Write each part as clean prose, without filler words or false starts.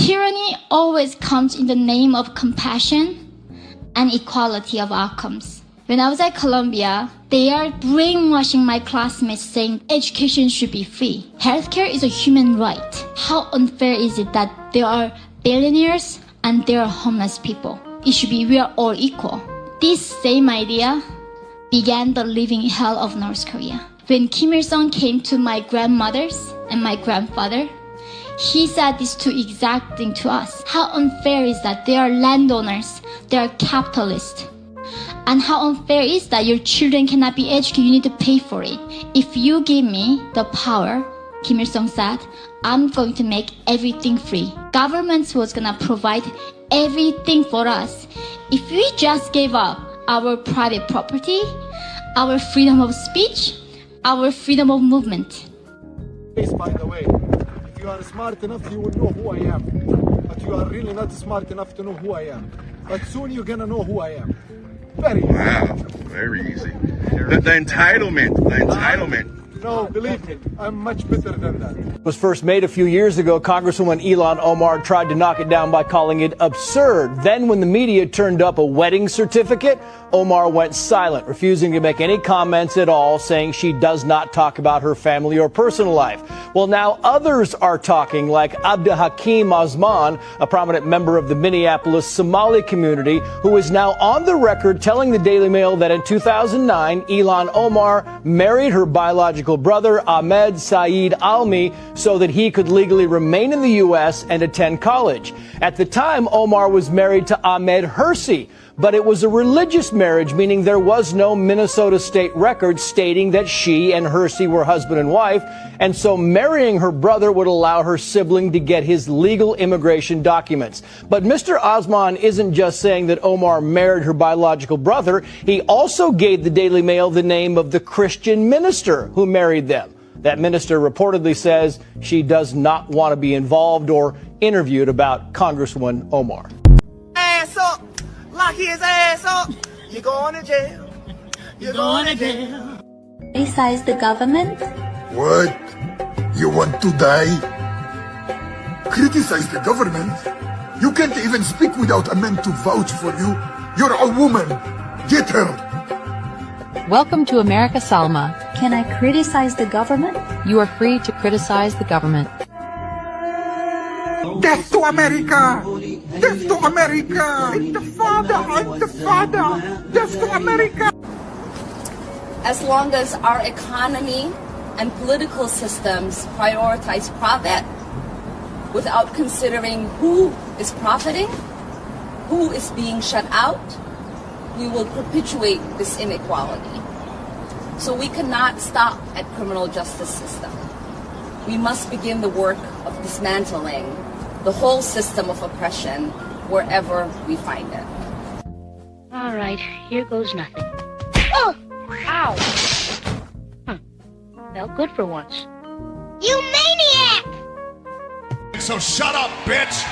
Tyranny always comes in the name of compassion and equality of outcomes. When I was at Columbia, they are brainwashing my classmates saying education should be free. Healthcare is a human right. How unfair is it that there are billionaires and there are homeless people? It should be we are all equal. This same idea began the living hell of North Korea. When Kim Il-sung came to my grandmothers and my grandfather, he said this two exact thing to us. How unfair is that they are landowners, they are capitalists. And how unfair is that your children cannot be educated, you need to pay for it. If you give me the power, Kim Il-sung said, I'm going to make everything free. Government was gonna provide everything for us. If we just gave up our private property, our freedom of speech, our freedom of movement. By the way, if you are smart enough, you will know who I am. But you are really not smart enough to know who I am. But soon you're gonna know who I am. Very easy. Wow, very easy. The entitlement. No, believe me, I'm much better than that. Was first made a few years ago. Congresswoman Ilhan Omar tried to knock it down by calling it absurd. Then when the media turned up a wedding certificate, Omar went silent, refusing to make any comments at all, saying she does not talk about her family or personal life. Well, now others are talking, like Abdul Hakim Osman, a prominent member of the Minneapolis Somali community, who is now on the record telling the Daily Mail that in 2009, Ilhan Omar married her biological brother Ahmed Saeed Almi so that he could legally remain in the U.S. and attend college. At the time, Omar was married to Ahmed Hersey, but it was a religious marriage, meaning there was no Minnesota state record stating that she and Hersey were husband and wife, and so marrying her brother would allow her sibling to get his legal immigration documents. But Mr. Osman isn't just saying that Omar married her biological brother. He also gave the Daily Mail the name of the Christian minister who married them. That minister reportedly says she does not want to be involved or interviewed about Congresswoman Omar. Ass up! Lock his ass up! You're going to jail. You're going to jail. Criticize the government? What? You want to die? Criticize the government? You can't even speak without a man to vouch for you. You're a woman. Get her. Welcome to America, Salma. Can I criticize the government? You are free to criticize the government. Death to America! Death to America! Intifada! Death to America! As long as our economy and political systems prioritize profit without considering who is profiting, who is being shut out, we will perpetuate this inequality. So we cannot stop at criminal justice system. We must begin the work of dismantling the whole system of oppression wherever we find it. All right, here goes nothing. Oh! Ow! Felt good for once. You maniac! So shut up, bitch!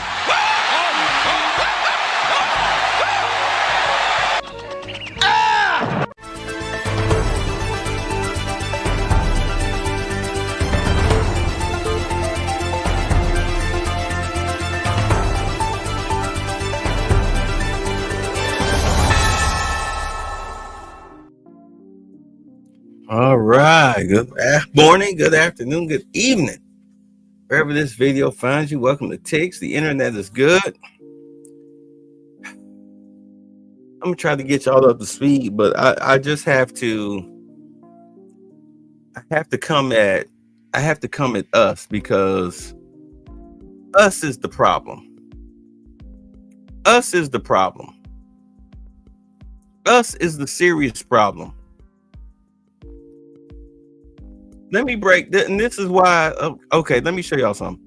All right. Good morning, good afternoon, good evening. Wherever this video finds you, welcome to Tix. The internet is good. I'm gonna try to get y'all up to speed, but I just have to. I have to come at us because us is the problem. Us is the problem. Us is the serious problem. Let me break this, and this is why. Okay, let me show y'all something.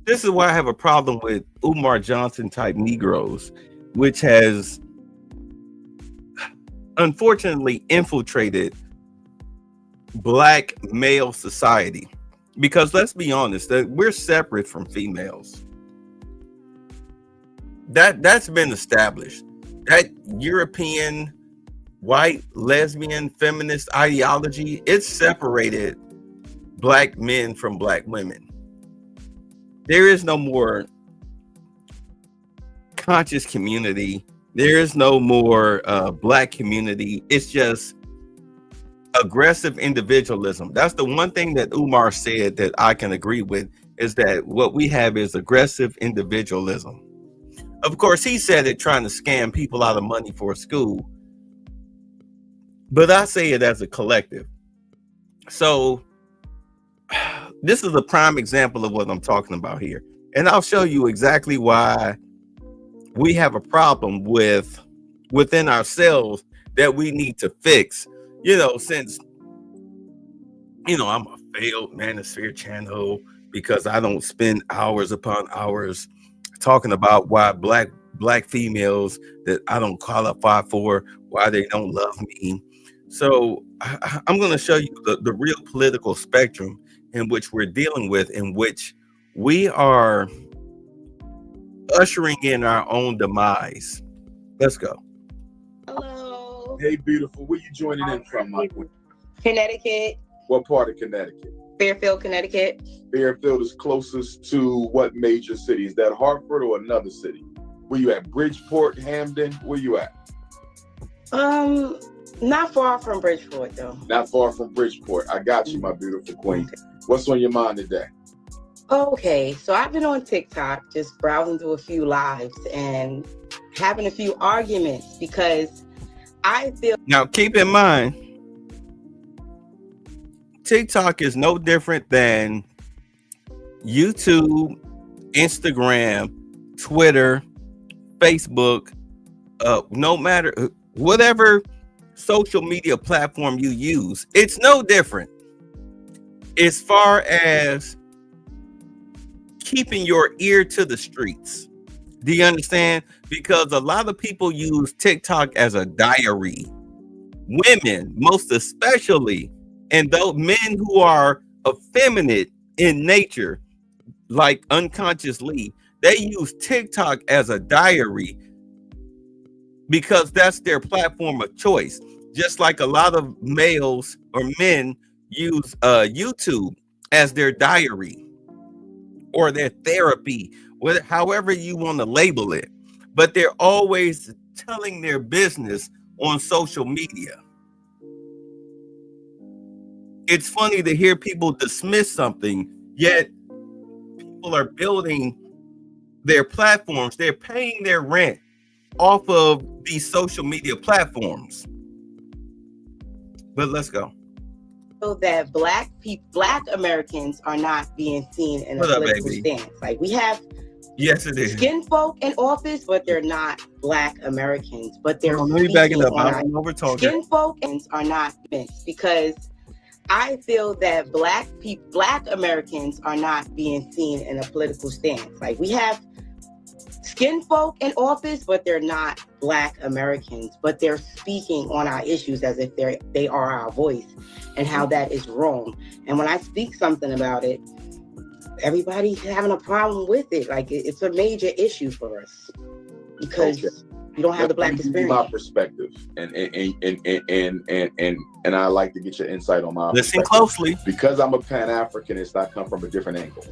This is why I have a problem with Umar Johnson type Negroes, which has unfortunately infiltrated Black male society. Because let's be honest, that we're separate from females. That's been established. That European white lesbian feminist ideology, it separated Black men from Black women. there is no more conscious community. There is no more black community. It's just aggressive individualism. That's the one thing that Umar said that I can agree with, is that what we have is aggressive individualism. Of course, he said it trying to scam people out of money for a school, but I say it as a collective. So this is a prime example of what I'm talking about here. And I'll show you exactly why we have a problem within ourselves that we need to fix. You know, since, you know, I'm a failed Manosphere channel because I don't spend hours upon hours talking about why black females that I don't qualify for, why they don't love me. So I'm going to show you the real political spectrum in which we're dealing with, in which we are ushering in our own demise. Let's go. Hello. Hey, beautiful. Where you joining in from, my queen? Connecticut. What part of Connecticut? Fairfield, Connecticut. Fairfield is closest to what major city? Is that Hartford or another city? Where you at? Bridgeport, Hamden? Where you at? Not far from Bridgeport, though. Not far from Bridgeport. I got you, my beautiful queen. What's on your mind today? Okay, so I've been on TikTok just browsing through a few lives and having a few arguments because I feel... Now, keep in mind, TikTok is no different than YouTube, Instagram, Twitter, Facebook, no matter whatever social media platform you use, it's no different as far as keeping your ear to the streets. Do you understand? Because a lot of people use TikTok as a diary. Women, most especially, and those men who are effeminate in nature, like unconsciously, they use TikTok as a diary because that's their platform of choice. Just like a lot of males or men use YouTube as their diary or their therapy, however you want to label it. But they're always telling their business on social media. It's funny to hear people dismiss something, yet people are building their platforms. They're paying their rent off of these social media platforms. But let's go. So that black Americans are not being seen in a political stance. Like we have skin folk in office, but they're not black Americans. But they're skin folk are not because I feel that black Americans are not being seen in a political stance. Like we have skin folk in office, but they're not black Americans, but they're speaking on our issues as if they are our voice, and how that is wrong. And when I speak something about it, everybody's having a problem with it. Like it's a major issue for us because you don't have the black experience. My perspective, and I like to get your insight on my listen closely, because I'm a Pan-Africanist. I come from a different angle.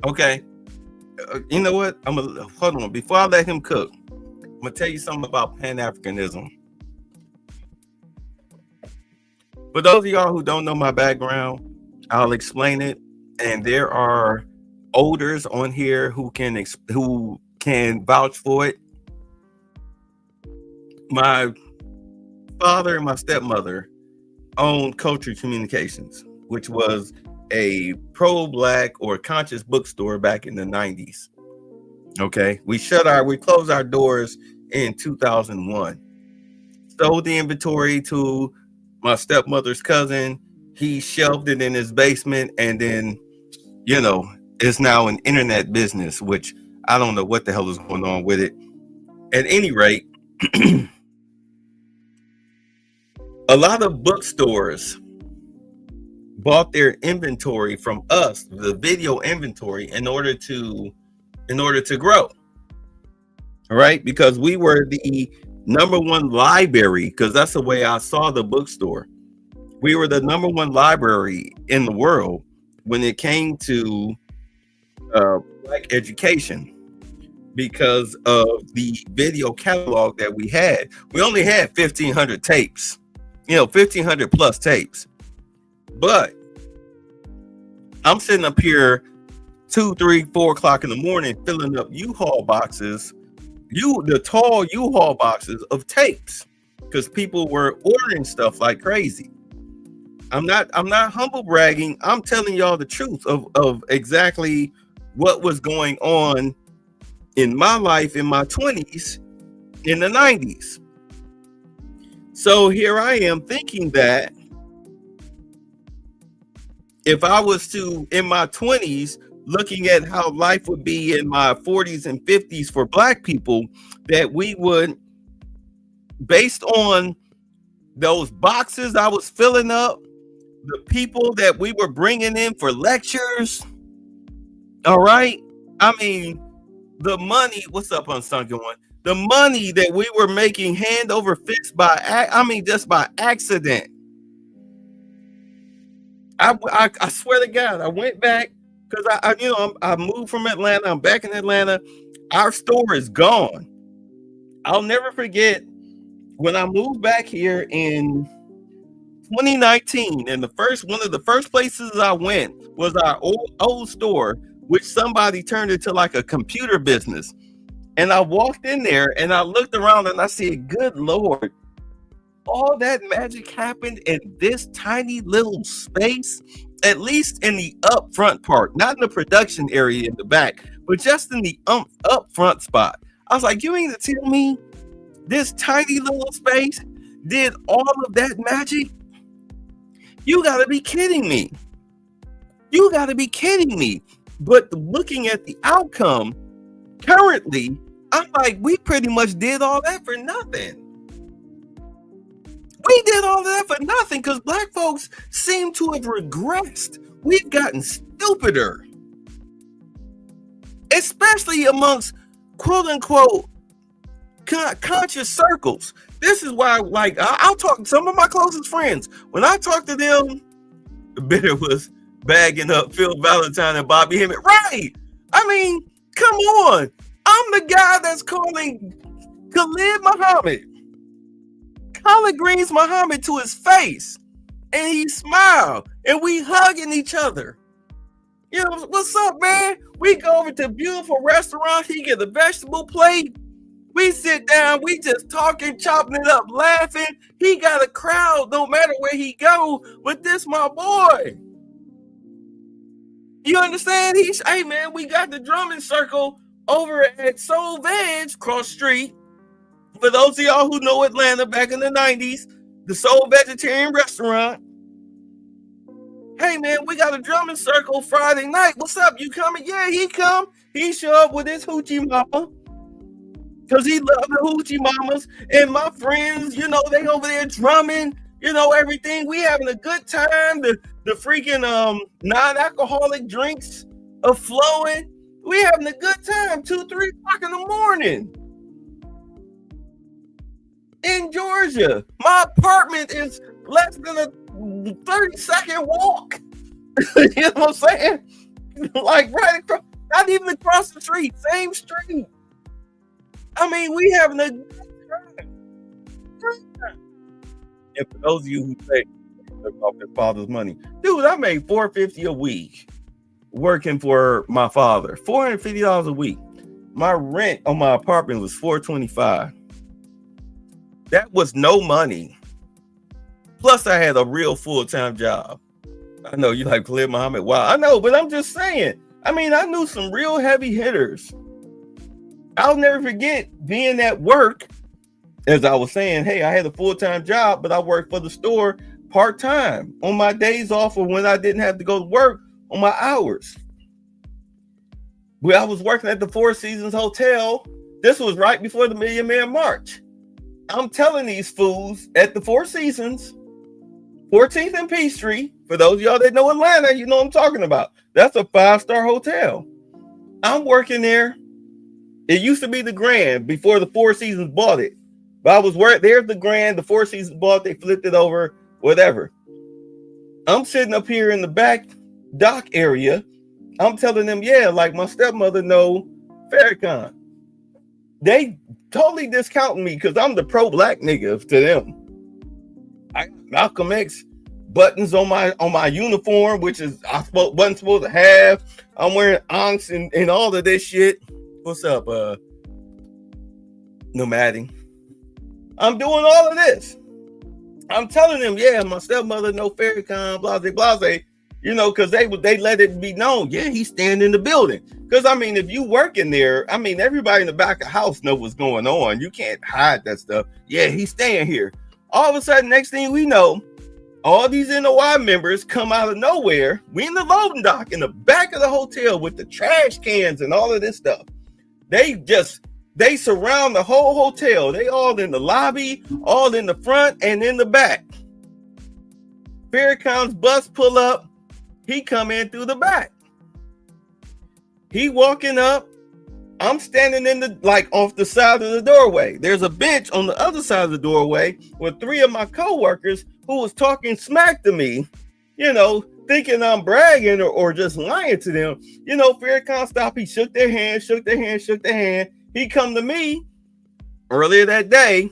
Okay. You know what? Hold on. Before I let him cook, I'm gonna tell you something about Pan-Africanism. For those of y'all who don't know my background, I'll explain it. And there are elders on here who can vouch for it. My father and my stepmother owned Culture Communications, which was a pro-black or conscious bookstore back in the 90s. Okay, we closed our doors in 2001. Sold the inventory to my stepmother's cousin. He shelved it in his basement, and then, you know, it's now an internet business, which I don't know what the hell is going on with it. At any rate, a lot of bookstores bought their inventory from us, the video inventory, in order to grow. All right, because we were the #1 library, because that's the way I saw the bookstore. We were the #1 library in the world when it came to black education because of the video catalog that we had. We only had 1,500 tapes, 1,500 plus tapes. But I'm sitting up here 2, 3, 4 o'clock in the morning filling up U-Haul boxes, the tall U-Haul boxes of tapes, because people were ordering stuff like crazy. I'm not humble bragging. I'm telling y'all the truth of exactly what was going on in my life in my 20s, in the 90s. So here I am thinking that if I was to, in my 20s, looking at how life would be in my 40s and 50s for black people, that we would, based on those boxes I was filling up, the people that we were bringing in for lectures, all right? I mean, the money, what's up on Sunken One? The money that we were making hand over fist just by accident. I swear to God, I went back because I moved from Atlanta. I'm back in Atlanta. Our store is gone. I'll never forget when I moved back here in 2019, and one of the first places I went was our old store, which somebody turned into like a computer business. And I walked in there and I looked around and I said, good Lord, all that magic happened in this tiny little space, at least in the up front part, not in the production area in the back, but just in the up front spot. I was like, you mean to tell me this tiny little space did all of that magic? You gotta be kidding me. You gotta be kidding me. But looking at the outcome currently, I'm like, we pretty much did all that for nothing. We did all that for nothing because black folks seem to have regressed. We've gotten stupider, especially amongst quote unquote conscious circles. This is why, like, I'll talk to some of my closest friends. When I talk to them, the bitter was bagging up Phil Valentine and Bobby Hemmett. Right. I mean, come on. I'm the guy that's calling Khalid Muhammad, collard greens Muhammad, to his face, and he smiled, and we hugging each other. You know, what's up, man? We go over to a beautiful restaurant. He get a vegetable plate. We sit down. We just talking, chopping it up, laughing. He got a crowd no matter where he go. But this my boy. You understand? Hey, man, we got the drumming circle over at Soul Veg cross street. For those of y'all who know Atlanta back in the 90s, the Soul Vegetarian Restaurant. Hey, man, we got a drumming circle Friday night. What's up? You coming? Yeah, he come. He show up with his hoochie mama because he loved the hoochie mamas. And my friends, you know, they over there drumming, you know, everything. We having a good time. The freaking non-alcoholic drinks are flowing. We having a good time. 2, 3 o'clock in the morning. In Georgia, my apartment is less than a 30-second walk. You know what I'm saying? Like right across, not even across the street, same street. I mean, we having a good time. And for those of you who say off their father's money, dude, I made $450 a week working for my father. $450 a week. My rent on my apartment was $425. That was no money. Plus, I had a real full-time job. I know you like Khalid Muhammad. Wow, I know, but I'm just saying. I mean, I knew some real heavy hitters. I'll never forget being at work. As I was saying, hey, I had a full-time job, but I worked for the store part-time on my days off or when I didn't have to go to work on my hours. Well, I was working at the Four Seasons Hotel. This was right before the Million Man March. I'm telling these fools at the Four Seasons, 14th and Peachtree, for those of y'all that know Atlanta, you know what I'm talking about. That's a 5-star hotel. I'm working there. It used to be the Grand before the Four Seasons bought it. But I was there's the Grand, the Four Seasons bought, they flipped it over, whatever. I'm sitting up here in the back dock area. I'm telling them, yeah, like my stepmother know Farrakhan. They totally discounting me because I'm the pro-black nigga to them. I got Malcolm X buttons on my uniform, which is wasn't supposed to have. I'm wearing Ankhs and all of this shit. What's up, Nomadic? I'm doing all of this. I'm telling them, yeah, my stepmother know Farrakhan, blase, blase, you know, because they let it be known, yeah, he's staying in the building. Because, I mean, if you work in there, I mean, everybody in the back of the house know what's going on. You can't hide that stuff. Yeah, he's staying here. All of a sudden, next thing we know, all these NOI members come out of nowhere. We in the loading dock in the back of the hotel with the trash cans and all of this stuff. They surround the whole hotel. They all in the lobby, all in the front and in the back. Farrakhan's bus pull up. He come in through the back. He walking up. I'm standing in the, like, off the side of the doorway. There's a bench on the other side of the doorway with 3 of my coworkers who was talking smack to me, you know, thinking I'm bragging or just lying to them. You know, Farrakhan stopped. He shook their hand. He come to me earlier that day.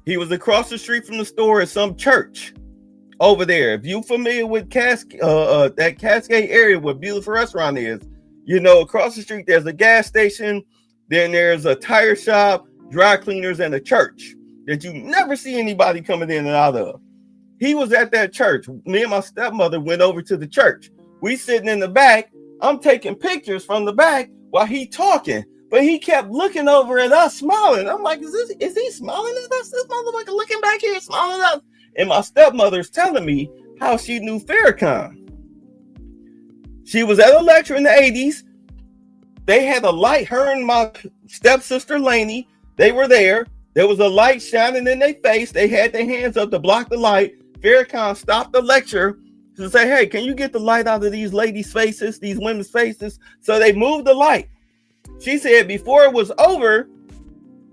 He was across the street from the store at some church over there. If you familiar with that Cascade area where Beautiful Restaurant is, you know, across the street there's a gas station, then there's a tire shop, dry cleaners, and a church that you never see anybody coming in and out of. He was at that church. Me and my stepmother went over to the church. We sitting in the back. I'm taking pictures from the back while he talking. But he kept looking over at us, smiling. I'm like, is he smiling at us? This motherfucker looking back here, smiling at us. And my stepmother's telling me how she knew Farrakhan. She was at a lecture in the 80s. They had a light, her and my stepsister Lainey, they were there. There was a light shining in their face. They had their hands up to block the light. Farrakhan stopped the lecture to say, hey, can you get the light out of these ladies' faces, these women's faces? So they moved the light. She said before it was over,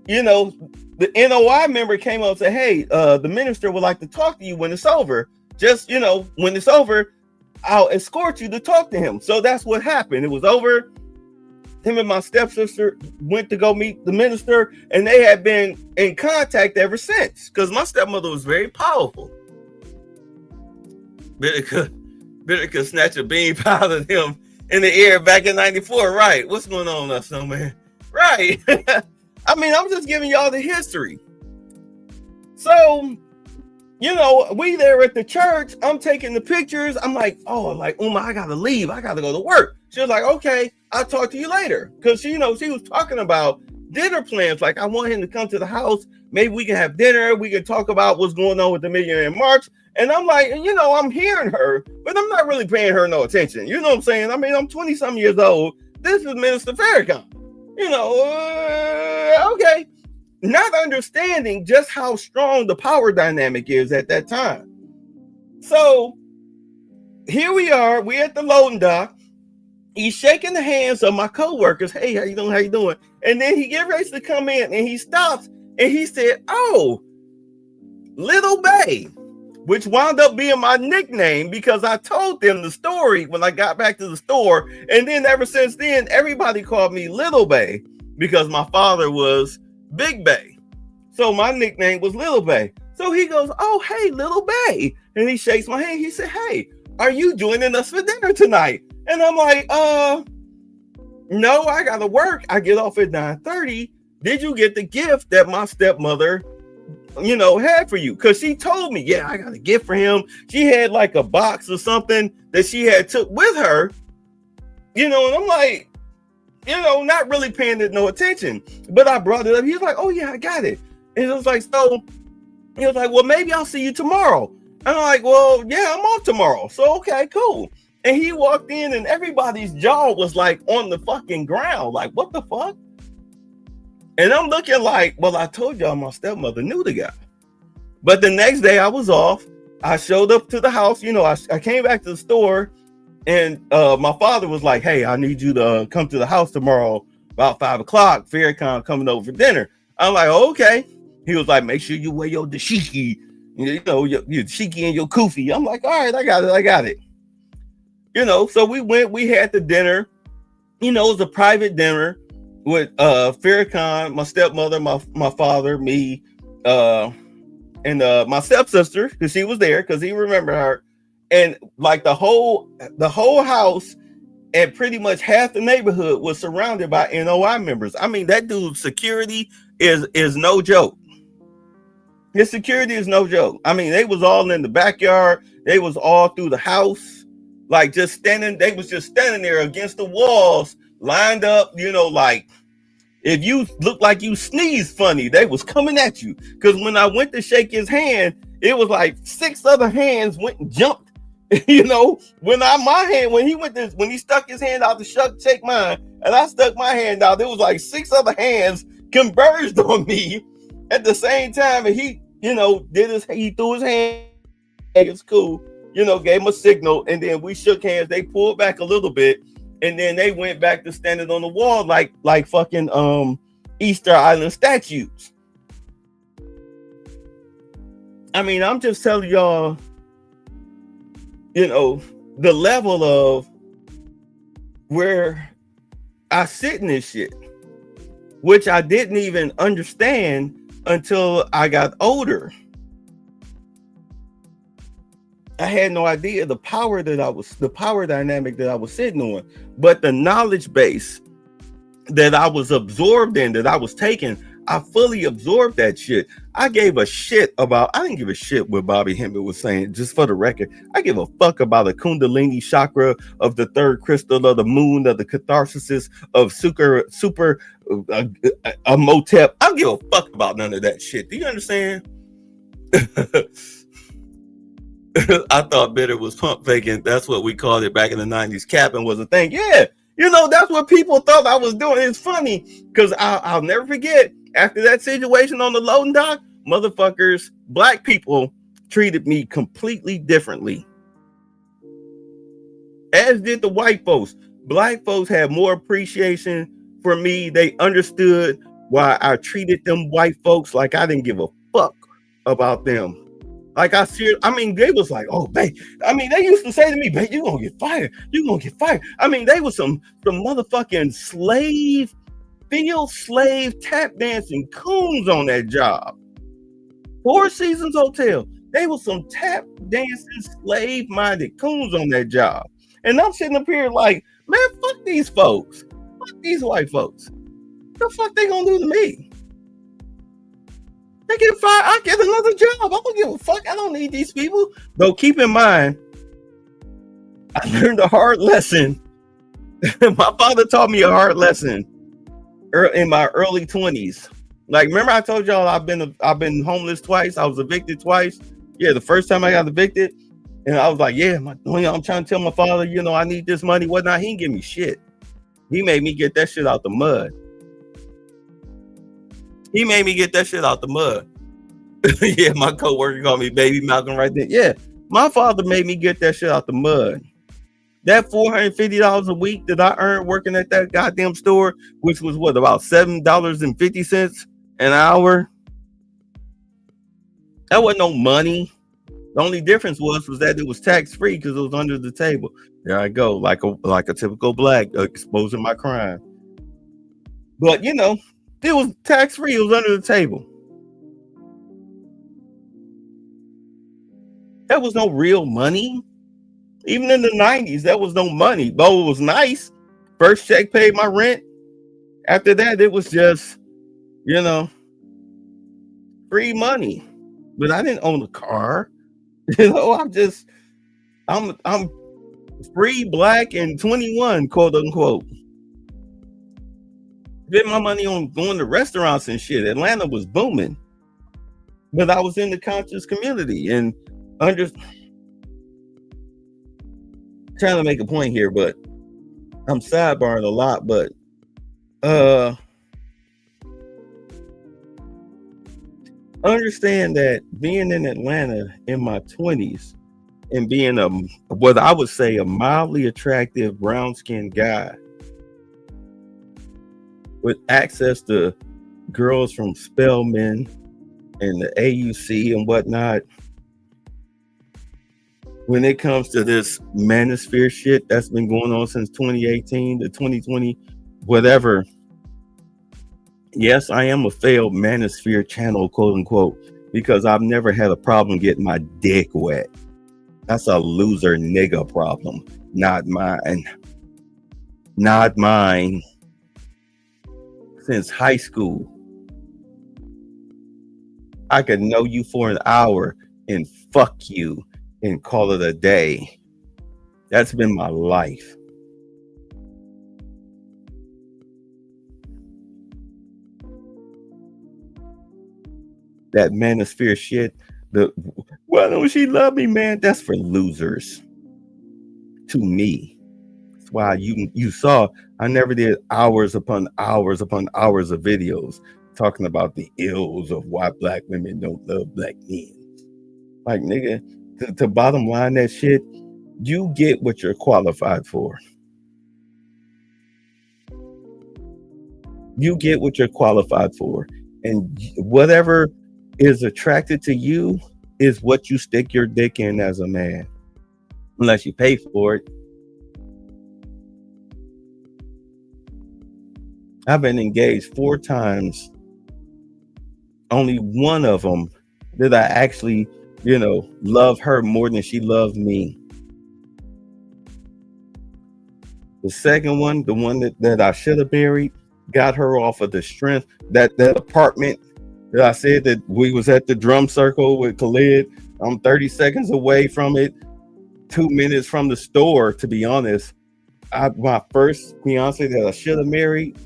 you know, the NOI member came up and said, hey, the minister would like to talk to you when it's over. Just, you know, when it's over, I'll escort you to talk to him. So that's what happened. It was over. Him and my stepsister went to go meet the minister, and they had been in contact ever since because my stepmother was very powerful. Better could snatch a bean pie out of him in the air back in 94, right? What's going on now, Snowman? Right. I mean, I'm just giving y'all the history. So, you know, we there at the church. I'm taking the pictures. I'm like, Uma, I gotta leave. I gotta go to work. She was like, okay, I'll talk to you later. Because, you know, she was talking about dinner plans. Like, I want him to come to the house. Maybe we can have dinner. We can talk about what's going on with the Millionaire March. And I'm like, you know, I'm hearing her, but I'm not really paying her no attention. You know what I'm saying? I mean, I'm 20-some years old. This is Minister Farrakhan. You know, okay. Not understanding just how strong the power dynamic is at that time. So here we are. We're at the loading dock. He's shaking the hands of my coworkers. Hey, how you doing? How you doing? And then he gets ready to come in and he stops and he said, oh, Little Bay, which wound up being my nickname because I told them the story when I got back to the store. And then ever since then, everybody called me Little Bay because my father was Big Bay. So my nickname was Little Bay. So he goes, oh, hey, Little Bay. And he shakes my hand. He said, hey, are you joining us for dinner tonight? And I'm like, no, I got to work. I get off at 9:30. Did you get the gift that my stepmother, you know, had for you? Because she told me, yeah, I got a gift for him. She had like a box or something that she had took with her, you know, and I'm like, you know, not really paying it no attention. But I brought it up. He was like, oh, yeah, I got it. And it was like, so he was like, well, maybe I'll see you tomorrow. And I'm like, well, yeah, I'm off tomorrow. So, okay, cool. And he walked in and everybody's jaw was like on the fucking ground. Like, what the fuck? And I'm looking like, well, I told y'all my stepmother knew the guy. But the next day I was off. I showed up to the house. You know, I came back to the store and my father was like, hey, I need you to come to the house tomorrow about 5 o'clock. Farrakhan coming over for dinner. I'm like, okay. He was like, make sure you wear your dashiki, you know, your dashiki and your kufi. I'm like, all right, I got it. you know, so we had the dinner, you know, it was a private dinner with Farrakhan, my stepmother, my father, me, and my stepsister, because she was there, because he remembered her, and like the whole house and pretty much half the neighborhood was surrounded by NOI members. I mean, that dude's security is no joke. His security is no joke. I mean, they was all in the backyard. They was all through the house, like just standing. They was just standing there against the walls, lined up. You know, like if you look like you sneezed funny, they was coming at you. Because when I went to shake his hand, it was like 6 other hands went and jumped. You know, when he stuck his hand out to shake mine, and I stuck my hand out, there was like 6 other hands converged on me at the same time, and he, you know, he threw his hand. It's cool, you know, gave him a signal, and then we shook hands. They pulled back a little bit, and then they went back to standing on the wall like fucking Easter Island statues. I mean, I'm just telling y'all, you know, the level of where I sit in this shit, which I didn't even understand until I got older. I had no idea the power dynamic that I was sitting on, but the knowledge base that I was absorbed in, that I was taking, I fully absorbed that shit. I didn't give a shit what Bobby Hemmitt was saying, just for the record. I give a fuck about the Kundalini chakra of the 3rd crystal of the moon, of the catharsis of super Motep. I don't give a fuck about none of that shit. Do you understand? I thought bitter was pump faking. That's what we called it back in the 90s. Capping was a thing. Yeah, you know, that's what people thought I was doing. It's funny because I'll never forget, after that situation on the loading dock, motherfuckers, black people treated me completely differently, as did the white folks. Black folks had more appreciation for me. They understood why I treated them white folks like I didn't give a fuck about them. Like they was like, oh, babe. I mean, they used to say to me, babe, you're gonna get fired. You're gonna get fired. I mean, they was some motherfucking field slave tap dancing coons on that job. 4 Seasons Hotel. They was some tap dancing slave-minded coons on that job. And I'm sitting up here like, man, fuck these folks. Fuck these white folks. What the fuck they gonna do to me? They get fired, I get another job. I don't give a fuck. I don't need these people. Though keep in mind, I learned a hard lesson. My father taught me a hard lesson in my early 20s. Like, remember I told y'all I've been homeless twice. I was evicted twice. Yeah, the first time I got evicted, and I was like, yeah, I'm trying to tell my father, you know, I need this money, whatnot. He didn't give me shit. He made me get that shit out the mud. Yeah, my coworker called me Baby Malcolm right there. Yeah, my father made me get that shit out the mud. That $450 a week that I earned working at that goddamn store, which was what, about $7.50 an hour. That wasn't no money. The only difference was that it was tax free because it was under the table. There I go, like a typical black exposing my crime. But you know, it was tax free. It was under the table. That was no real money. Even in the 90s, that was no money. Though it was nice. First check paid my rent. After that, it was just, you know, free money. But I didn't own a car. You know, I'm free, black, and 21, quote unquote. Spent my money on going to restaurants and shit. Atlanta was booming. But I was in the conscious community and trying to make a point here, but I'm sidebarring a lot, but understand that being in Atlanta in my 20s and being what I would say a mildly attractive brown-skinned guy with access to girls from Spelman and the AUC and whatnot, when it comes to this manosphere shit that's been going on since 2018 to 2020, whatever. Yes, I am a failed manosphere channel, quote unquote, because I've never had a problem getting my dick wet. That's a loser nigga problem, not mine. Not mine. Since high school, I could know you for an hour and fuck you and call it a day. That's been my life. That manosphere shit, why don't she love me, man? That's for losers. To me. That's why you saw I never did hours upon hours upon hours of videos talking about the ills of why black women don't love black men. Like, nigga, to bottom line that shit, you get what you're qualified for. You get what you're qualified for. And whatever is attracted to you is what you stick your dick in as a man. Unless you pay for it. I've been engaged 4 times. Only one of them did I actually, love her more than she loved me. The second one, the one that I should have married, got her off of the strength. That apartment that I said that we was at the drum circle with Khalid. I'm 30 seconds away from it, 2 minutes from the store, to be honest. My first fiance that I should have married,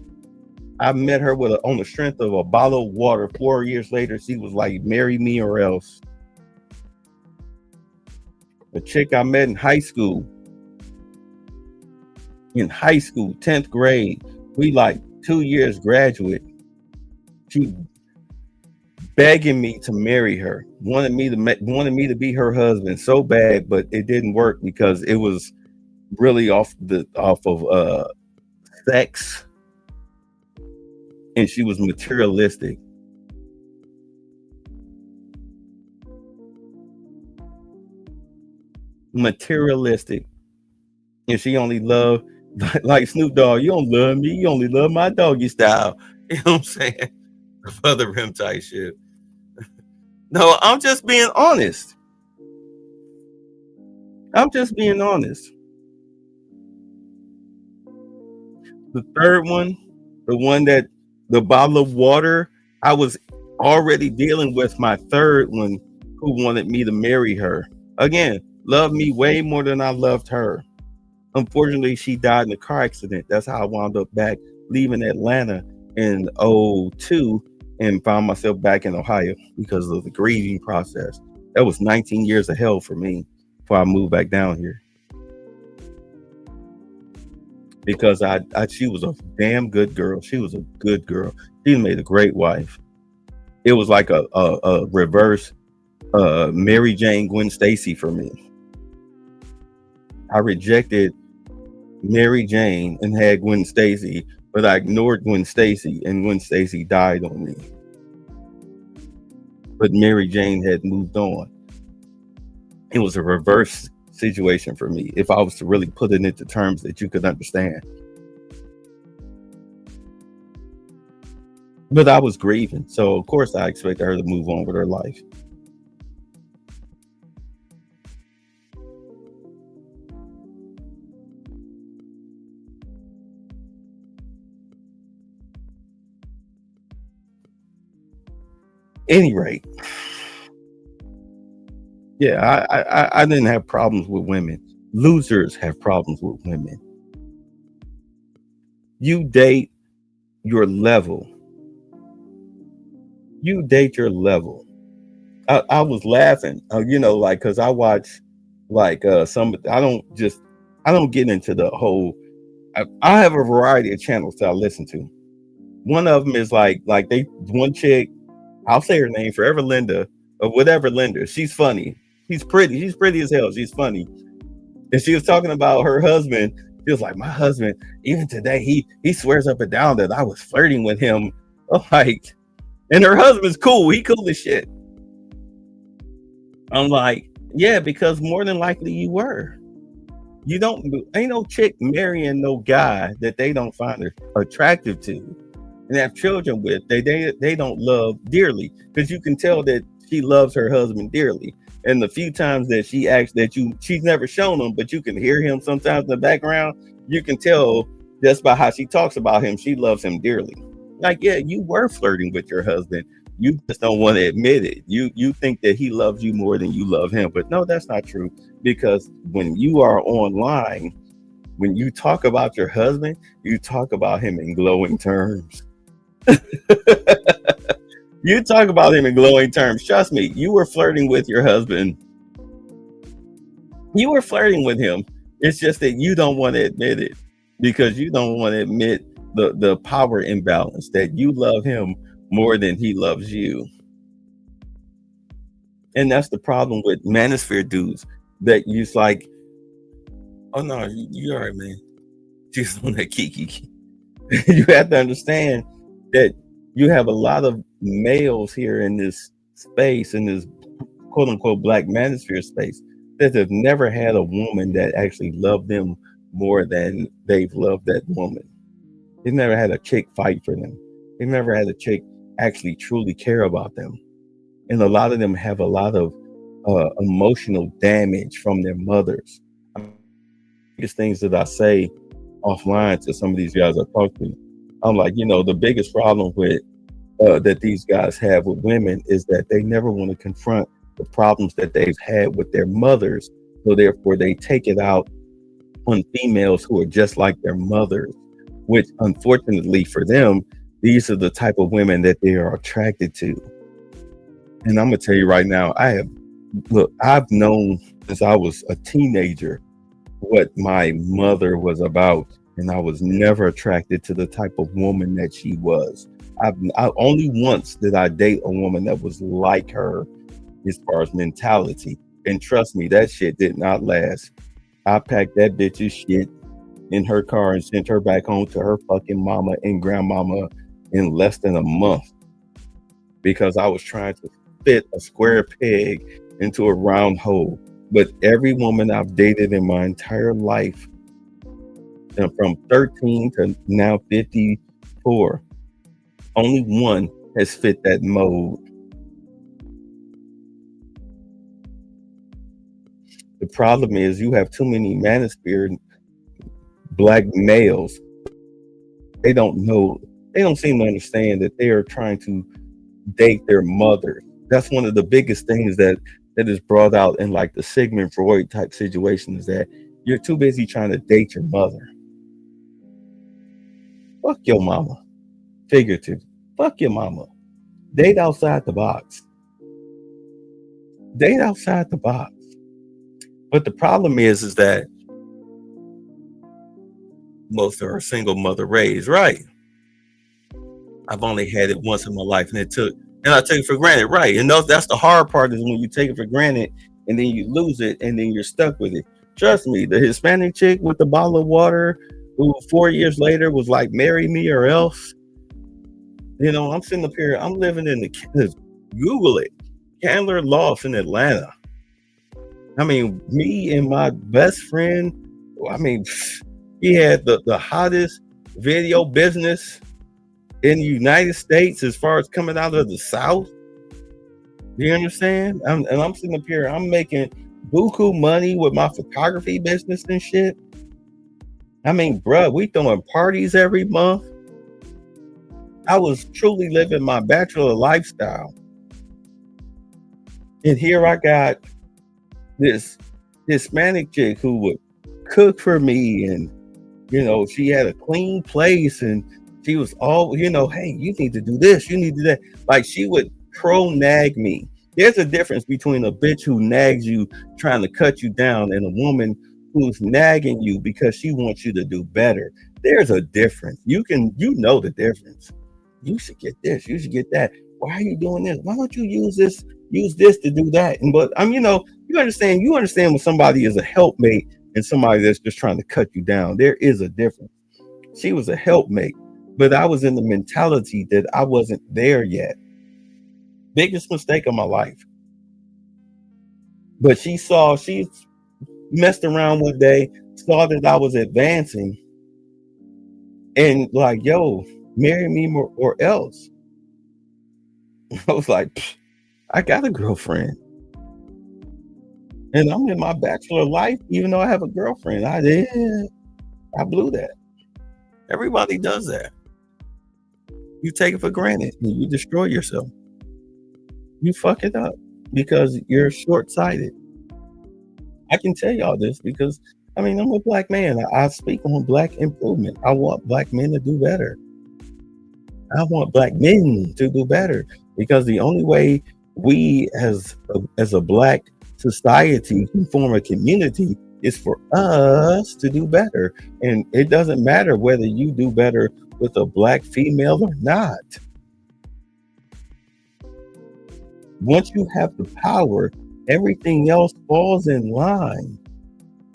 I met her on the strength of a bottle of water. 4 years later, she was like, marry me or else. The chick I met in high school, 10th grade, we like 2 years graduate. She begging me to marry her, wanted me to be her husband so bad, but it didn't work because it was really off of sex, and she was materialistic. And she only loved, like Snoop Dogg, you don't love me, you only love my doggy style. You know what I'm saying? Other rim type shit. No, I'm just being honest. The third one, the bottle of water, I was already dealing with my third one who wanted me to marry her. Again, loved me way more than I loved her. Unfortunately, she died in a car accident. That's how I wound up back leaving Atlanta in 2002 and found myself back in Ohio because of the grieving process. That was 19 years of hell for me before I moved back down here. Because she was a damn good girl. She was a good girl. She made a great wife. It was like a reverse Mary Jane Gwen Stacy for me. I rejected Mary Jane and had Gwen Stacy, but I ignored Gwen Stacy, and Gwen Stacy died on me. But Mary Jane had moved on. It was a reverse situation for me, if I was to really put it into terms that you could understand. But I was grieving, so of course I expected her to move on with her life. Any rate, yeah, I didn't have problems with women. Losers have problems with women. You date your level. You date your level. I was laughing, because I watch some. I don't get into the whole. I have a variety of channels that I listen to. One of them is one chick. I'll say her name forever, Linda, or whatever Linda. She's funny. She's pretty. She's pretty as hell. She's funny. And she was talking about her husband. She was like, my husband, even today, he swears up and down that I was flirting with him. And her husband's cool. He cool as shit. I'm like, Yeah, because more than likely you were. You don't, ain't no chick marrying no guy that they don't find attractive to and have children with. They don't love dearly, because you can tell that she loves her husband dearly. And the few times that she acts that she's never shown him, but you can hear him sometimes in the background. You can tell just by how she talks about him, she loves him dearly. Like, yeah, you were flirting with your husband. You just don't want to admit it. You think that he loves you more than you love him, but no, that's not true. Because when you are online, when you talk about your husband, you talk about him in glowing terms. You talk about him in glowing terms. Trust me, you were flirting with your husband. You were flirting with him. It's just that you don't want to admit it, because you don't want to admit the power imbalance, that you love him more than he loves you. And that's the problem with manosphere dudes, that you's like, oh no, you all right, man. Just on that kiki. You have to understand that you have a lot of males here in this space, in this quote unquote black manosphere space, that have never had a woman that actually loved them more than they've loved that woman. They've never had a chick fight for them. They've never had a chick actually truly care about them. And a lot of them have a lot of emotional damage from their mothers. Biggest things that I say offline to some of these guys I talk to, I'm like, the biggest problem with that these guys have with women is that they never want to confront the problems that they've had with their mothers. So therefore they take it out on females who are just like their mothers, which unfortunately for them, these are the type of women that they are attracted to. And I'm gonna tell you right now, I've known since I was a teenager what my mother was about, and I was never attracted to the type of woman that she was. I only once did I date a woman that was like her as far as mentality, and trust me, that shit did not last. I packed that bitch's shit in her car and sent her back home to her fucking mama and grandmama in less than a month, because I was trying to fit a square peg into a round hole. But every woman I've dated in my entire life, and from 13 to now 54, only one has fit that mold. The problem is you have too many manosphere black males. They don't seem to understand that they are trying to date their mother. That's one of the biggest things that is brought out in like the Sigmund Freud type situations, that you're too busy trying to date your mother. Fuck your mama. Figurative. Fuck your mama. Date outside the box. Date outside the box. But the problem is that most of her single mother raised, right? I've only had it once in my life, and I took it for granted, right? And that's the hard part, is when you take it for granted and then you lose it and then you're stuck with it. Trust me, the Hispanic chick with the bottle of water who 4 years later was like, marry me or else. I'm sitting up here, I'm living in Google it, Candler Loft in Atlanta. I mean, me and my best friend, he had the hottest video business in the United States as far as coming out of the South. Do you understand? I'm sitting up here, I'm making buku money with my photography business and shit. Bruh, we throwing parties every month. I was truly living my bachelor lifestyle. And here I got this Hispanic chick who would cook for me, and she had a clean place, and she was all, hey, you need to do this, you need to do that. Like, she would pro-nag me. There's a difference between a bitch who nags you trying to cut you down and a woman who's nagging you because she wants you to do better. There's a difference. You know the difference. You should get this, you should get that. Why are you doing this? Why don't you use this to do that? But you understand when somebody is a helpmate and somebody that's just trying to cut you down. There is a difference. She was a helpmate, but I was in the mentality that I wasn't there yet. Biggest mistake of my life. But she messed around one day, saw that I was advancing, and like, yo, marry me or else. I was like, I got a girlfriend. And I'm in my bachelor life, even though I have a girlfriend. I blew that. Everybody does that. You take it for granted and you destroy yourself. You fuck it up because you're short-sighted. I can tell y'all this because, I mean, I'm a black man. I speak on black improvement. I want black men to do better. I want black men to do better because the only way we as a black society can form a community is for us to do better. And it doesn't matter whether you do better with a black female or not. Once you have the power, everything else falls in line.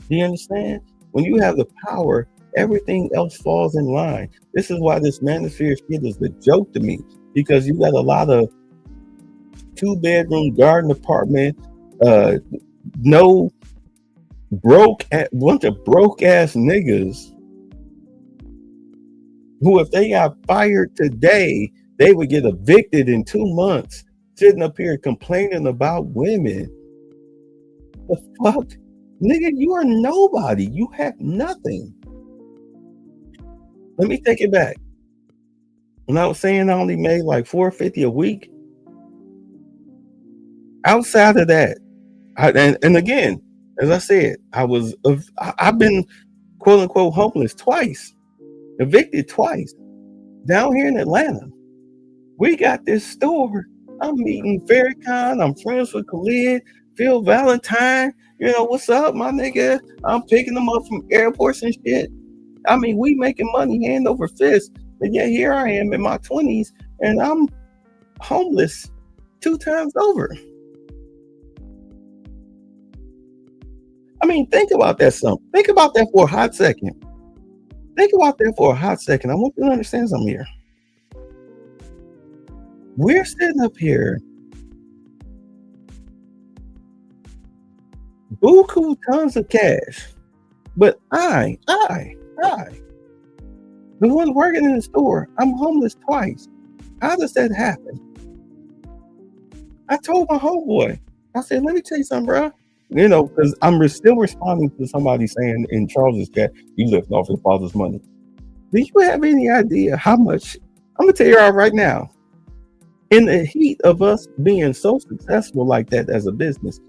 Do you understand? When you have the power, everything else falls in line. This is why this manosphere shit is a joke to me, because you got a lot of 2-bedroom garden apartment, no bunch of broke ass niggas who, if they got fired today, they would get evicted in 2 months, sitting up here complaining about women. The fuck? Nigga, you are nobody. You have nothing. Let me take it back. When I was saying I only made like $450 a week, outside of that, and again, as I said, I've been quote unquote homeless twice, evicted twice, down here in Atlanta. We got this store. I'm meeting Farrakhan. I'm friends with Khalid, Phil Valentine. You know what's up, my nigga? I'm picking them up from airports and shit. I mean, we making money hand over fist, but yet here I am in my 20s and I'm homeless 2 times over. I mean, think about that Think about that for a hot second. I want you to understand something here. We're sitting up here, buku tons of cash, but I, the one working in the store, I'm homeless twice. How does that happen? I told my homeboy, I said, let me tell you something, bro. You know, because I'm still responding to somebody saying in Charles's chat, you lived off your father's money. Do you have any idea how much? I'm going to tell you all right now. In the heat of us being so successful like that as a business,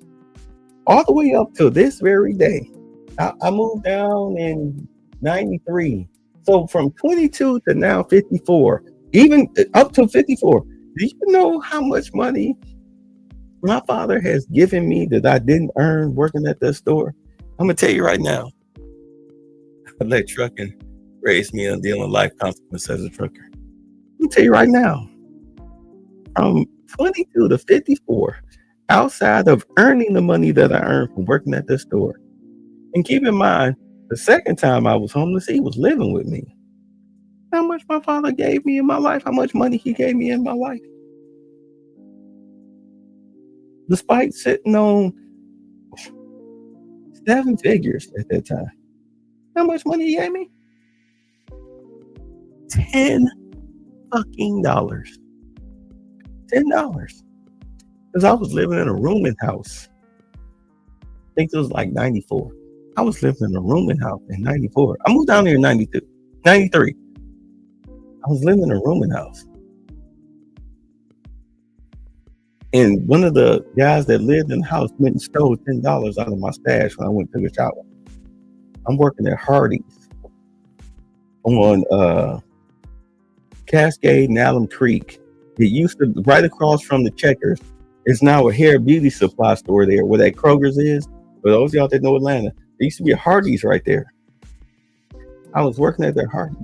all the way up to this very day, I moved down in 93. So from 22 to now 54, even up to 54, do you know how much money my father has given me that I didn't earn working at that store? I'm going to tell you right now. I let trucking raise me on dealing life consequences as a trucker. I'm going to tell you right now. From 22 to 54, outside of earning the money that I earned from working at this store. And keep in mind, the second time I was homeless, he was living with me. How much my father gave me in my life, how much money he gave me in my life. Despite sitting on 7 figures at that time. How much money he gave me? $10 fucking dollars. $10. Because I was living in a rooming house. I think it was like 94. I was living in a rooming house in 94. I moved down here in 92, 93. I was living in a rooming house. And one of the guys that lived in the house went and stole $10 out of my stash when I went to the shower. I'm working at Hardee's on Cascade and Alum Creek. It used to, right across from the Checkers, it's now a hair beauty supply store there where that Kroger's is. For those of y'all that know Atlanta, there used to be a Hardee's right there. I was working at that Hardee's.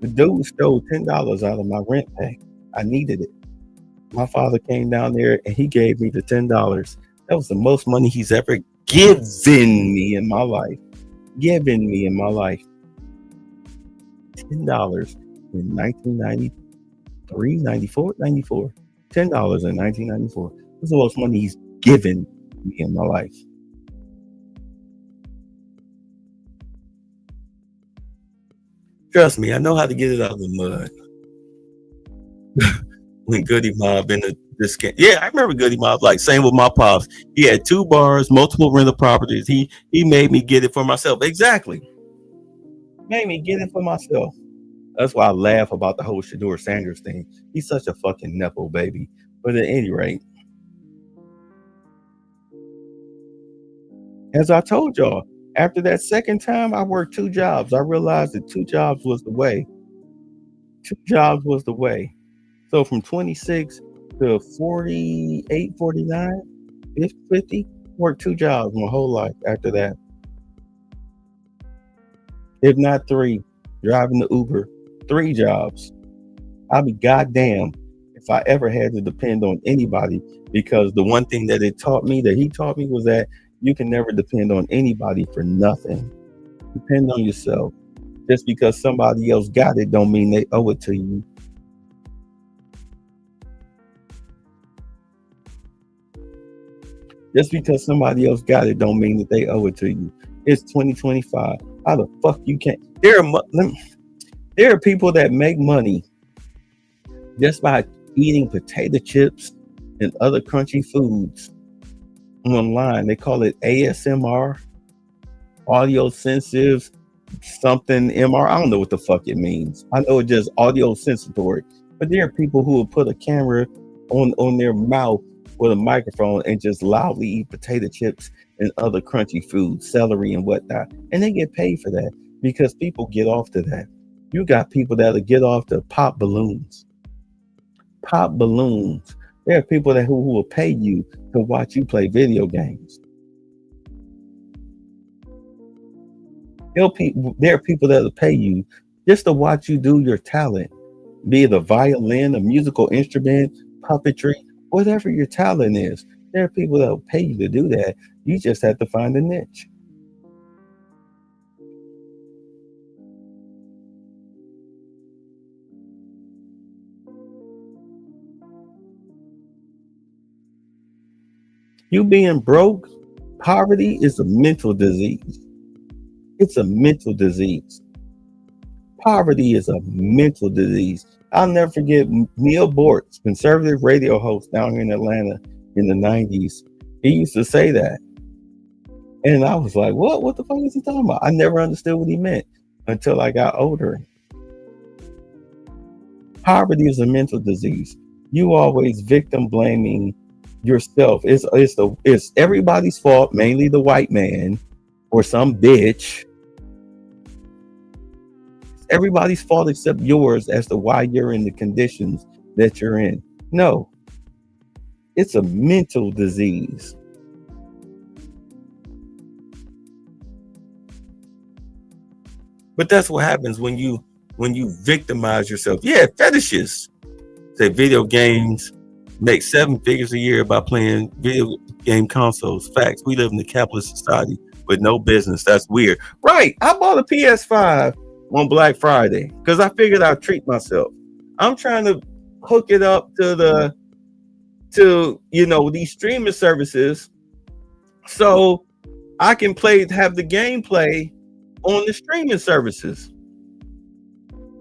The dude stole $10 out of my rent pay. I needed it. My father came down there and he gave me the $10. That was the most money he's ever given me in my life. $10 in 1993, 94. $10 in 1994. That's the most money he's given me in my life. Trust me, I know how to get it out of the mud. When Goody Mob in the discount. Yeah, I remember Goody Mob. Like, same with my pops. He had 2 bars, multiple rental properties. He made me get it for myself. Exactly. Made me get it for myself. That's why I laugh about the whole Shedeur Sanders thing. He's such a fucking nepo baby. But at any rate, as I told y'all, after that second time, I worked 2 jobs. I realized that 2 jobs was the way. 2 jobs was the way. So from 26 to 48, 49, 50, worked 2 jobs my whole life after that. If not 3, driving the Uber, 3 jobs. I'd be goddamn if I ever had to depend on anybody, because the one thing that he taught me was that you can never depend on anybody for nothing. Depend on yourself. Just because somebody else got it don't mean they owe it to you. Just because somebody else got it don't mean that they owe it to you. It's 2025. How the fuck you can't? There are people that make money just by eating potato chips and other crunchy foods online. They call it ASMR, audio sensitive something MR. I don't know what the fuck it means. I know it's just audio sensory. But there are people who will put a camera on their mouth with a microphone and just loudly eat potato chips and other crunchy foods, celery and whatnot. And they get paid for that because people get off to that. You got people that'll get off to pop balloons. Pop balloons. There are people that who will pay you to watch you play video games. There are people that'll pay you just to watch you do your talent, be it a violin, a musical instrument, puppetry, whatever your talent is. There are people that will pay you to do that. You just have to find a niche. You being broke, poverty is a mental disease. It's a mental disease. Poverty is a mental disease. I'll never forget Neil Bortz, conservative radio host down here in Atlanta in the 90s. He used to say that. And I was like, what the fuck is he talking about? I never understood what he meant until I got older. Poverty is a mental disease. You always victim blaming yourself. It's everybody's fault, mainly the white man or some bitch. It's everybody's fault except yours as to why you're in the conditions that you're in. No, it's a mental disease. But that's what happens when you victimize yourself. Yeah, fetishes. Say video games make 7 figures a year by playing video game consoles. Facts. We live in a capitalist society with no business. That's weird. Right. I bought a PS5 on Black Friday because I figured I'd treat myself. I'm trying to hook it up to these streaming services so I can have the gameplay on the streaming services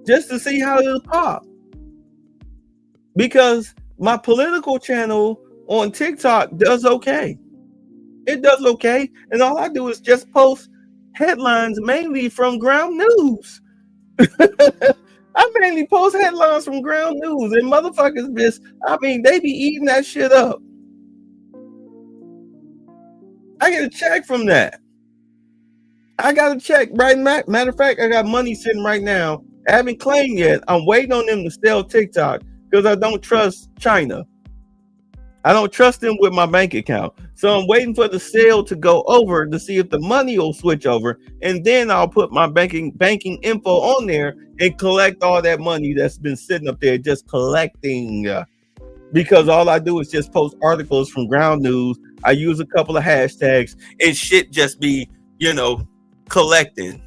just to see how it'll pop. Because my political channel on TikTok does okay. It does okay. And all I do is just post headlines mainly from Ground News. I mainly post headlines from Ground News, and motherfuckers they be eating that shit up. I get a check from that. I got a check right now. Matter of fact, I got money sitting right now. I haven't claimed yet. I'm waiting on them to sell TikTok because I don't trust China. I don't trust them with my bank account. So I'm waiting for the sale to go over to see if the money will switch over. And then I'll put my banking info on there and collect all that money that's been sitting up there just collecting. Because all I do is just post articles from Ground News. I use a couple of hashtags and shit just be, collecting.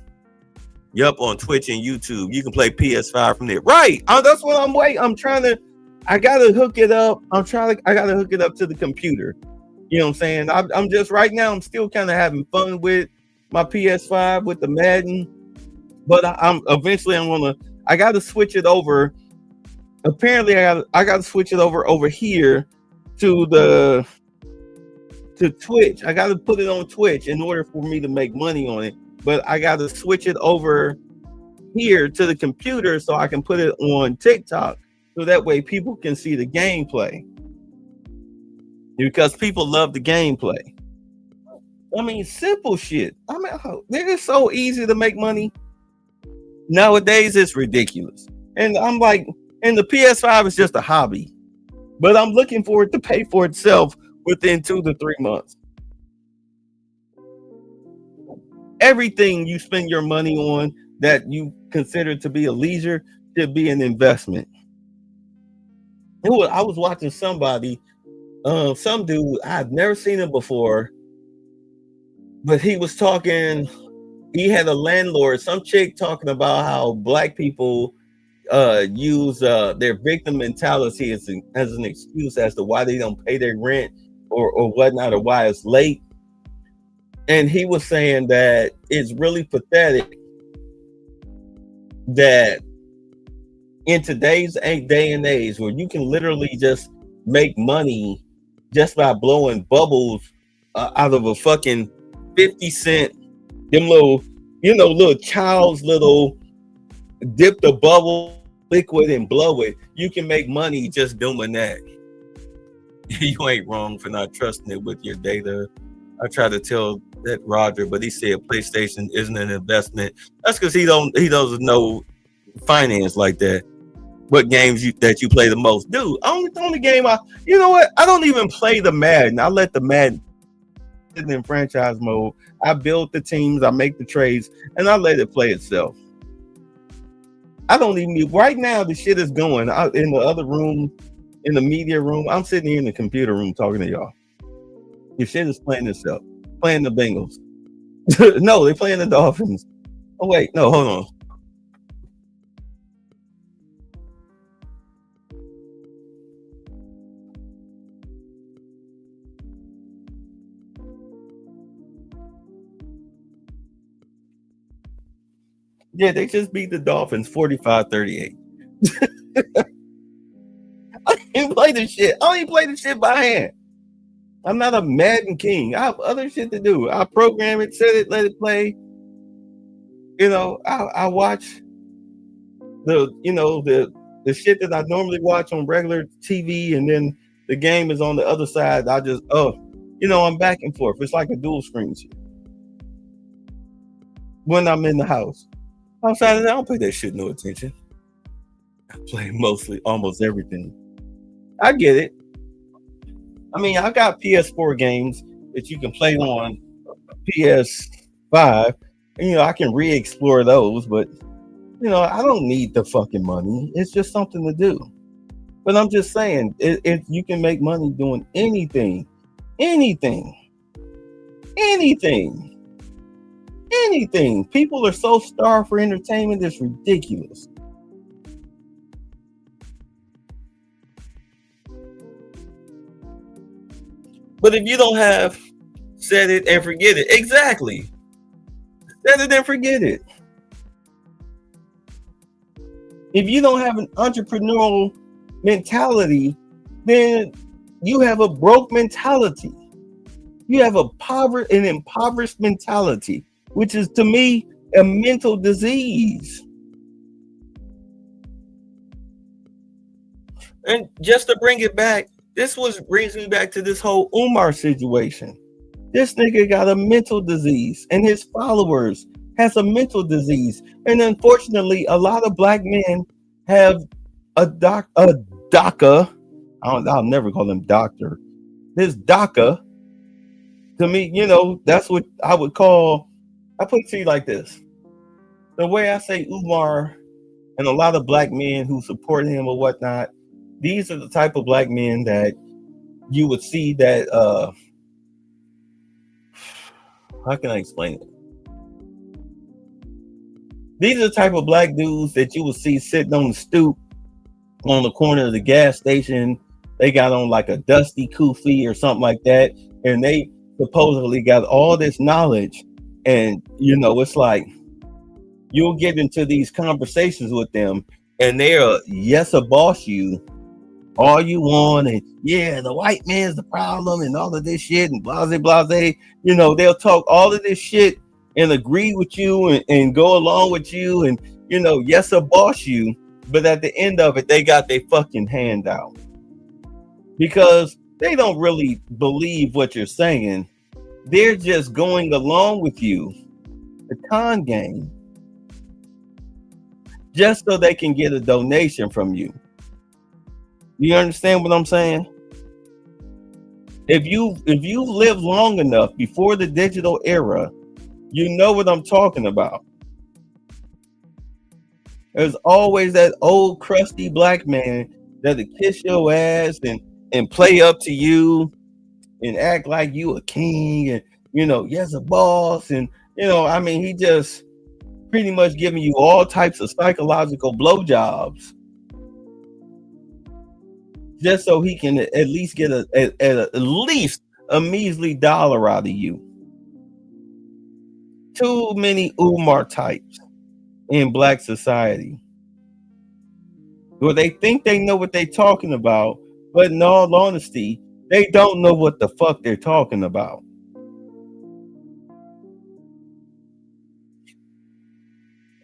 Yup, on Twitch and YouTube. You can play PS5 from there. Right. That's what I'm waiting. I gotta hook it up. I gotta hook it up to the computer. You know what I'm saying? I'm just right now, I'm still kind of having fun with my PS5 with the Madden. But I'm gonna. I got to switch it over. Apparently, I got to switch it over here to Twitch. I got to put it on Twitch in order for me to make money on it. But I got to switch it over here to the computer so I can put it on TikTok, so that way people can see the gameplay, because people love the gameplay. I mean, simple shit. I mean, it's so easy to make money nowadays. It's ridiculous. And I'm like, and the PS5 is just a hobby, but I'm looking for it to pay for itself within 2 to 3 months. Everything you spend your money on that you consider to be a leisure should be an investment. I was watching somebody, some dude, I've never seen him before, but he was talking, he had a landlord, some chick talking about how black people use their victim mentality as an excuse as to why they don't pay their rent or whatnot, or why it's late. And he was saying that it's really pathetic that in today's day and age, where you can literally just make money just by blowing bubbles out of a fucking 50 cent, them little, little child's little dip the bubble liquid and blow it. You can make money just doing that. You ain't wrong for not trusting it with your data. I tried to tell that Roger, but he said PlayStation isn't an investment. That's because he doesn't know finance like that. What games that you play the most? Dude, only game I don't even play the Madden. I let the Madden sit in franchise mode. I build the teams, I make the trades, and I let it play itself. I don't even, right now the shit is going in the other room, in the media room. I'm sitting here in the computer room talking to y'all. Your shit is playing itself. Playing the Bengals. No, they're playing the Dolphins. Oh wait, no, hold on. Yeah, they just beat the Dolphins 45-38. I didn't play the shit. I don't even play the shit by hand. I'm not a Madden king. I have other shit to do. I program it, set it, let it play. I watch the shit that I normally watch on regular TV, and then the game is on the other side. I just I'm back and forth. It's like a dual screen shit. When I'm in the house. Outside of that, I don't pay that shit no attention. I play almost everything. I get it. I mean, I got PS4 games that you can play on PS5. And, I can re-explore those, but I don't need the fucking money. It's just something to do. But I'm just saying, if you can make money doing anything, people are so starved for entertainment, it's ridiculous. But if you don't have set it and forget it, exactly. Set it and forget it. If you don't have an entrepreneurial mentality, then you have a broke mentality. You have an impoverished mentality, which is, to me, a mental disease. And just to bring it back, brings me back to this whole Umar situation. This nigga got a mental disease, and his followers has a mental disease. And unfortunately, a lot of black men have a DACA. I'll never call him doctor. This DACA, to me, that's what I would call. I put it to you like this: the way I say Umar and a lot of black men who support him or whatnot, these are the type of black men that you would see that, how can I explain it? These are the type of black dudes that you would see sitting on the stoop on the corner of the gas station. They got on like a dusty kufi or something like that. And they supposedly got all this knowledge. And, it's like, you'll get into these conversations with them, and they'll boss you all you want, and yeah, the white man's the problem, and all of this shit, and blase. You know, they'll talk all of this shit and agree with you and go along with you, and you know, boss you. But at the end of it, they got their fucking hand out because they don't really believe what you're saying. They're just going along with you, the con game, just so they can get a donation from you. You understand what I'm saying? If you live long enough before the digital era, you know what I'm talking about. There's always that old crusty black man that'll kiss your ass and play up to you and act like you a king and, you know, a boss. And, you know, I mean, he just pretty much giving you all types of psychological blowjobs just so he can at least get at least a measly dollar out of you. Too many Umar types in black society where they think they know what they're talking about, but in all honesty, they don't know what the fuck they're talking about.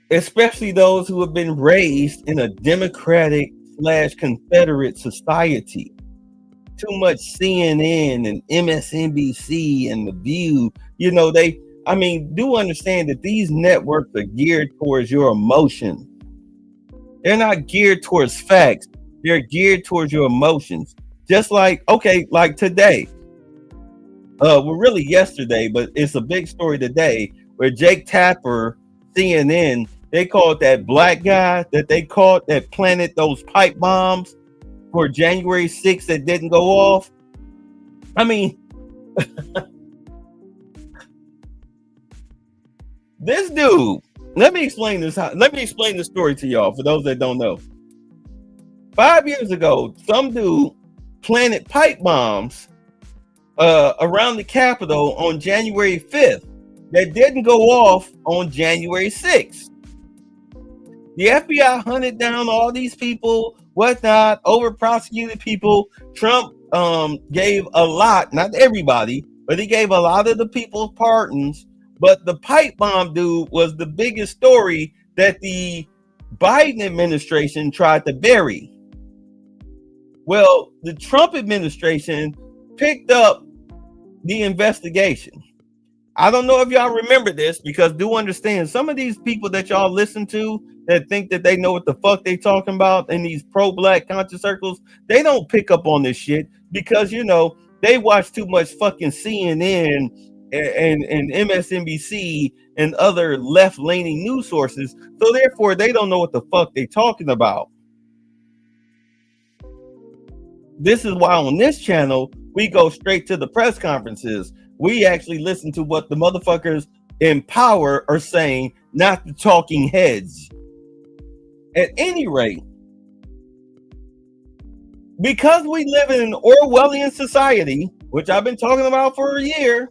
Especially those who have been raised in a Democratic/Confederate society. Too much CNN and MSNBC and The View. You know, do understand that these networks are geared towards your emotions. They're not geared towards facts. They're geared towards your emotions. Just like today. Well, really yesterday, but it's a big story today where Jake Tapper, CNN, they called that black guy that they caught that planted those pipe bombs for January 6th that didn't go off. I mean, this dude, let me explain this story to y'all for those that don't know. 5 years ago, some dude planted pipe bombs around the Capitol on January 5th that didn't go off on January 6th. The FBI hunted down all these people, whatnot, over-prosecuted people. Trump gave a lot, not everybody, but he gave a lot of the people pardons. But the pipe bomb dude was the biggest story that the Biden administration tried to bury. Well, the Trump administration picked up the investigation. I don't know if y'all remember this, because do understand some of these people that y'all listen to that think that they know what the fuck they talking about in these pro-black conscious circles, they don't pick up on this shit because, you know, they watch too much fucking CNN and MSNBC and other left-leaning news sources. So therefore, they don't know what the fuck they talking about. This is why on this channel, we go straight to the press conferences. We actually listen to what the motherfuckers in power are saying, not the talking heads. At any rate, because we live in an Orwellian society, which I've been talking about for a year,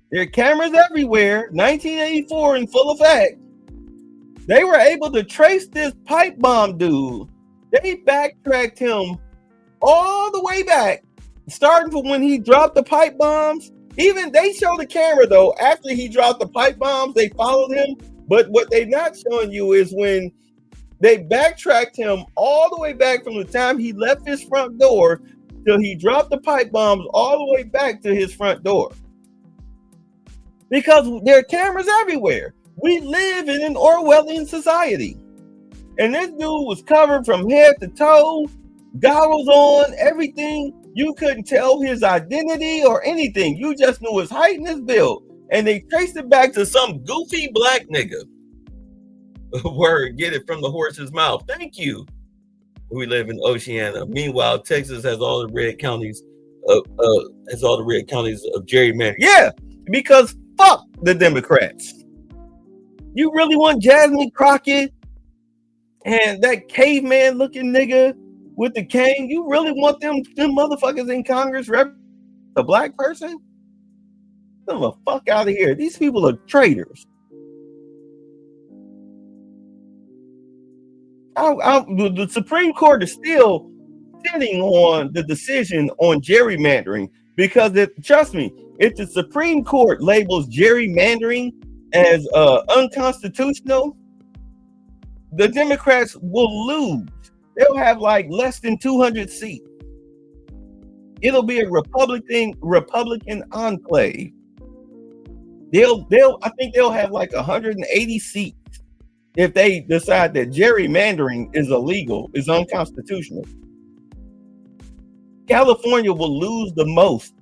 there are cameras everywhere, 1984 in full effect. They were able to trace this pipe bomb dude. They backtracked him all the way back, starting from when he dropped the pipe bombs. Even they show the camera though, after he dropped the pipe bombs, they followed him. But what they're not showing you is when they backtracked him all the way back from the time he left his front door till he dropped the pipe bombs all the way back to his front door. Because there are cameras everywhere. We live in an Orwellian society. And this dude was covered from head to toe, goggles on, everything. You couldn't tell his identity or anything. You just knew his height and his build. And they traced it back to some goofy black nigga. Word, get it from the horse's mouth. Thank you. We live in Oceania. Meanwhile, Texas has all the red counties of gerrymandering. Yeah, because fuck the Democrats. You really want Jasmine Crockett and that caveman looking nigga with the cane? You really want them motherfuckers in Congress representing a black person? Get the fuck out of here. These people are traitors. the Supreme Court is still sitting on the decision on gerrymandering, because trust me, if the Supreme Court labels gerrymandering as unconstitutional, the Democrats will lose. They'll have like less than 200 seats. It'll be a Republican enclave. I think they'll have like 180 seats if they decide that gerrymandering is illegal, is unconstitutional. California will lose the most.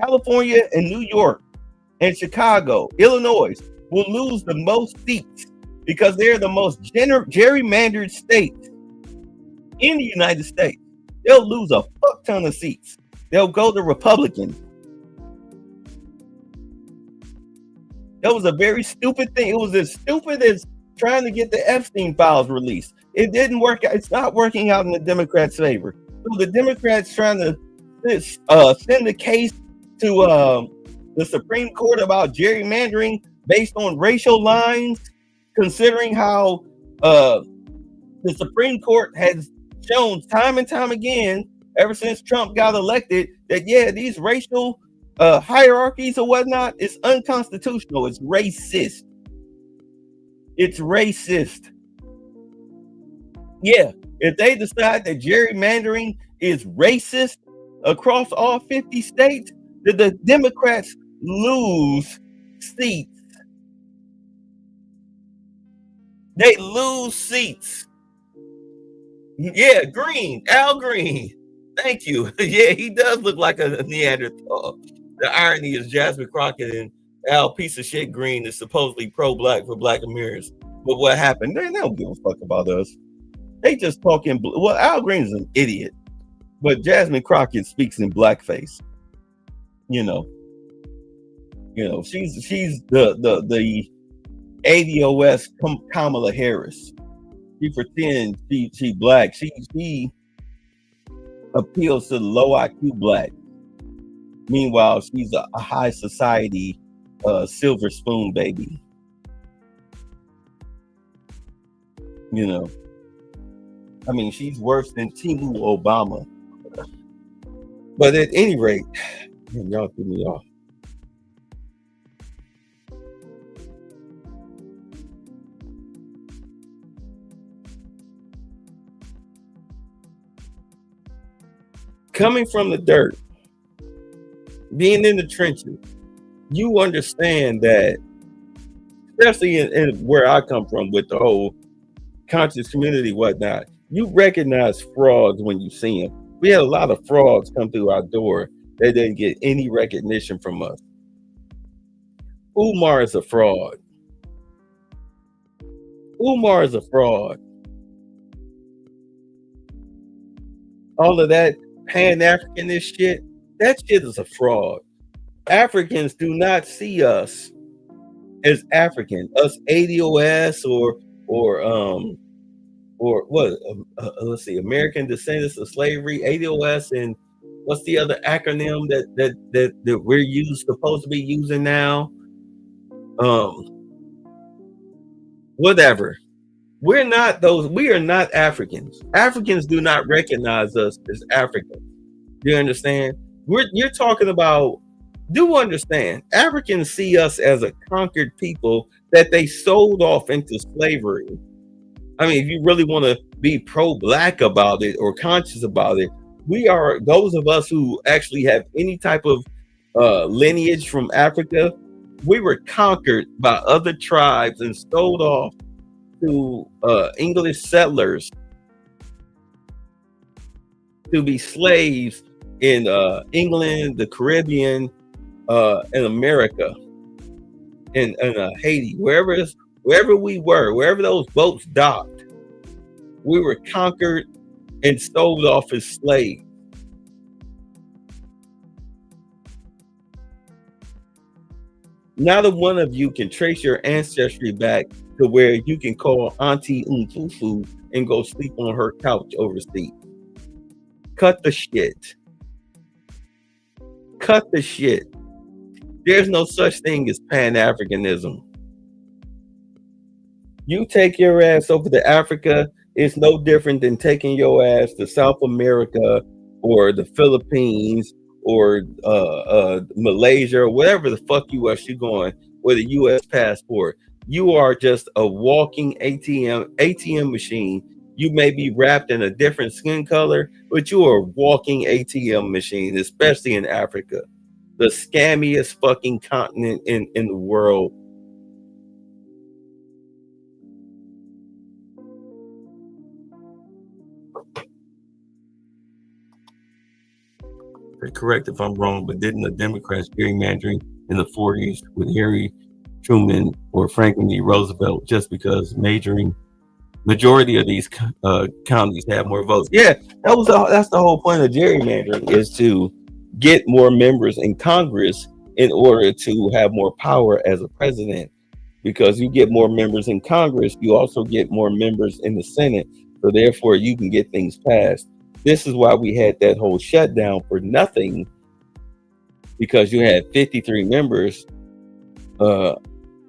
California and New York and Chicago, Illinois will lose the most seats because they're the most gerrymandered states in the United States. They'll lose a fuck ton of seats. They'll go to Republicans. That was a very stupid thing. It was as stupid as trying to get the Epstein files released. It didn't work out. It's not working out in the Democrats' favor. So the Democrats trying to send a case to the Supreme Court about gerrymandering based on racial lines, considering how the Supreme Court has shown time and time again, ever since Trump got elected, that these racial hierarchies or whatnot is unconstitutional. It's racist. It's racist. Yeah, if they decide that gerrymandering is racist across all 50 states, that the Democrats lose seats. They lose seats. Yeah, Green, Al Green. Thank you. Yeah, he does look like a Neanderthal. The irony is Jasmine Crockett and Al piece of shit Green is supposedly pro-black for Black Americans. But what happened? They don't give a fuck about us. They just talk in blue. Well, Al Green is an idiot, but Jasmine Crockett speaks in blackface. You know, she's the ADOS Kamala Harris. She pretends she black. She appeals to the low IQ black. Meanwhile, she's a high society silver spoon baby. You know, I mean, she's worse than Timu Obama. But at any rate, y'all threw me off. Coming from the dirt, being in the trenches, you understand that, especially in where I come from with the whole conscious community, whatnot, you recognize frauds when you see them. We had a lot of frauds come through our door that didn't get any recognition from us. Umar is a fraud. Umar is a fraud. All of that Pan-Africanist shit, that shit is a fraud. Africans do not see us as African. Us ADOS or what? Let's see, American Descendants of Slavery, ADOS, and what's the other acronym that we're supposed to be using now? Whatever. We're not those. We are not Africans. Africans do not recognize us as Africans. You understand? You're talking about. Do understand? Africans see us as a conquered people that they sold off into slavery. I mean, if you really want to be pro-black about it or conscious about it, we are those of us who actually have any type of lineage from Africa. We were conquered by other tribes and sold off to English settlers to be slaves in England, the Caribbean, in America, in Haiti, wherever we were, wherever those boats docked, we were conquered and sold off as slaves. Not a one of you can trace your ancestry back to where you can call Auntie Umfufu and go sleep on her couch overseas. Cut the shit. Cut the shit. There's no such thing as Pan-Africanism. You take your ass over to Africa It's no different than taking your ass to South America or the Philippines or Malaysia or whatever the fuck you're going with a U.S. passport. You are just a walking ATM machine. You may be wrapped in a different skin color, but you are a walking ATM machine, especially in Africa, the scammiest fucking continent in the world. Correct if I'm wrong, but didn't the Democrats gerrymandering in the 40s with Harry Truman or Franklin D. Roosevelt just because majority of these counties have more votes? Yeah, that's the whole point of gerrymandering, is to get more members in Congress in order to have more power as a president. Because you get more members in Congress, you also get more members in the Senate, so therefore you can get things passed. This is why we had that whole shutdown for nothing, because you had 53 members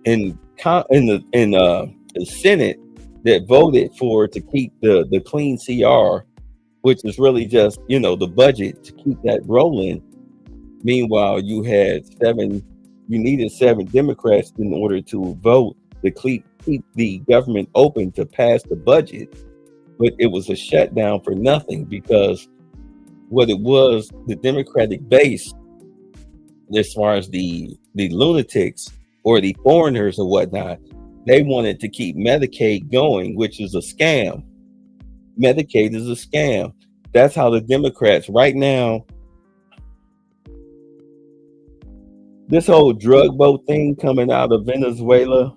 in the Senate that voted to keep the clean CR, which is really just, the budget to keep that rolling. Meanwhile, you needed 7 Democrats in order to vote to keep the government open to pass the budget. But it was a shutdown for nothing, because what it was, the Democratic base, as far as the lunatics or the foreigners or whatnot, they wanted to keep Medicaid going, which is a scam. Medicaid is a scam. That's how the Democrats right now, this whole drug boat thing coming out of Venezuela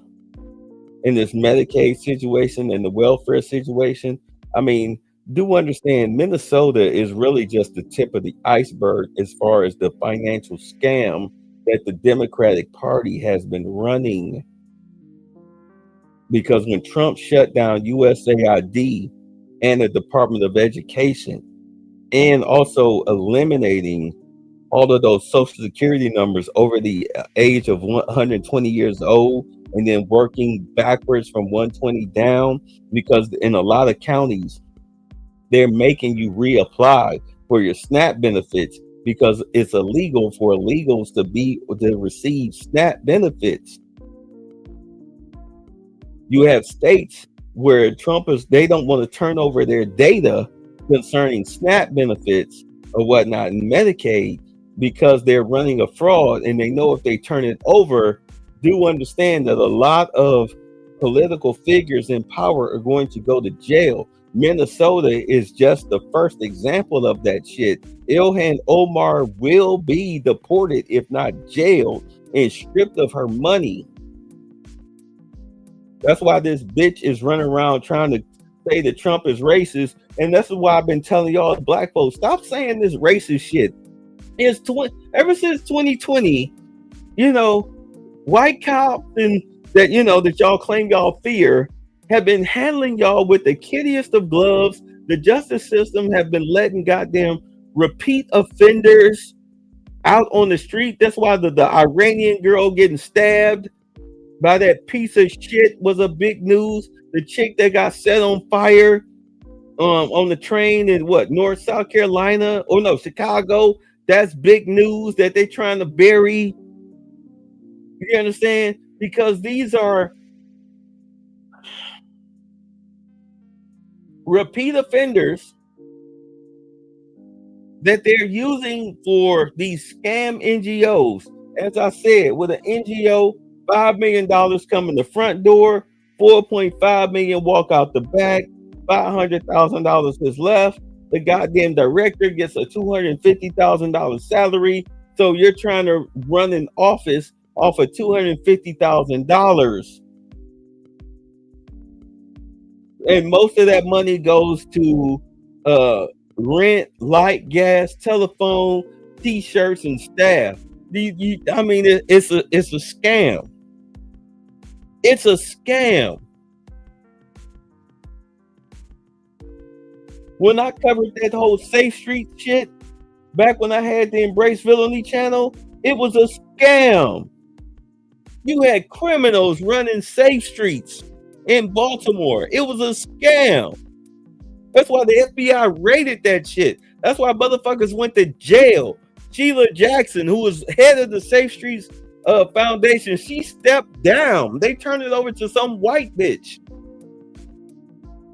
in this Medicaid situation and the welfare situation, I mean, do understand Minnesota is really just the tip of the iceberg as far as the financial scam that the Democratic Party has been running. Because when Trump shut down USAID and the Department of Education, and also eliminating all of those Social Security numbers over the age of 120 years old, and then working backwards from 120 down, because in a lot of counties, they're making you reapply for your SNAP benefits because it's illegal for illegals to receive SNAP benefits. You have states where they don't want to turn over their data concerning SNAP benefits or whatnot and Medicaid because they're running a fraud, and they know if they turn it over, do understand that a lot of political figures in power are going to go to jail. Minnesota is just the first example of that shit. Ilhan Omar will be deported, if not jailed, and stripped of her money. That's why this bitch is running around trying to say that Trump is racist. And that's why I've been telling y'all, black folks, stop saying this racist shit. Ever since 2020, white cops and that that y'all claim y'all fear have been handling y'all with the kiddiest of gloves. The justice system have been letting goddamn repeat offenders out on the street. That's why the Iranian girl getting stabbed by that piece of shit was a big news. The chick that got set on fire on the train in South Carolina, or no, Chicago. That's big news that they're trying to bury. You understand? Because these are repeat offenders that they're using for these scam NGOs. As I said, with an NGO, $5 million come in the front door, $4.5 million walk out the back, $500,000 is left. The goddamn director gets a $250,000 salary. So you're trying to run an office off of $250,000. And most of that money goes to rent, light, gas, telephone, t-shirts, and staff. It's a scam. It's a scam. When I covered that whole Safe Street shit, back when I had the Embrace Villainy channel, it was a scam. You had criminals running safe streets in Baltimore. It was a scam. That's why the FBI raided that shit. That's why motherfuckers went to jail. Sheila Jackson, who was head of the Safe Streets Foundation, she stepped down. They turned it over to some white bitch.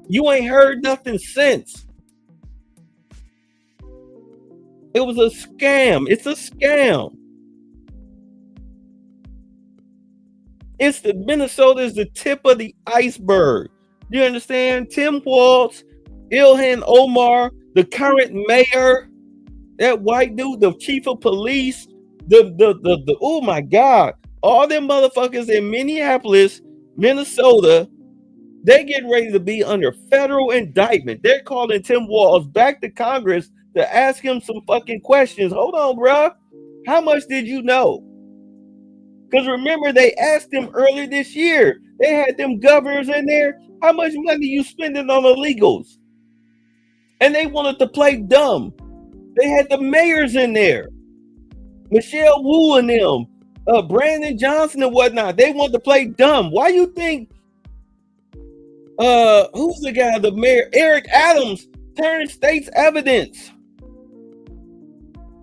You ain't heard nothing since. It was a scam. It's a scam. It's the Minnesota is the tip of the iceberg. You understand? Tim Walz, Ilhan Omar, the current mayor, that white dude, the chief of police, the oh my God, all them motherfuckers in Minneapolis, Minnesota, they getting ready to be under federal indictment. They're calling Tim Walz back to Congress to ask him some fucking questions. Hold on, bro. How much did you know? Because remember, they asked him earlier this year. They had them governors in there. How much money you spending on illegals? And they wanted to play dumb. They had the mayors in there. Michelle Wu and them. Brandon Johnson and whatnot. They wanted to play dumb. Why you think who's the guy, the mayor? Eric Adams turned state's evidence.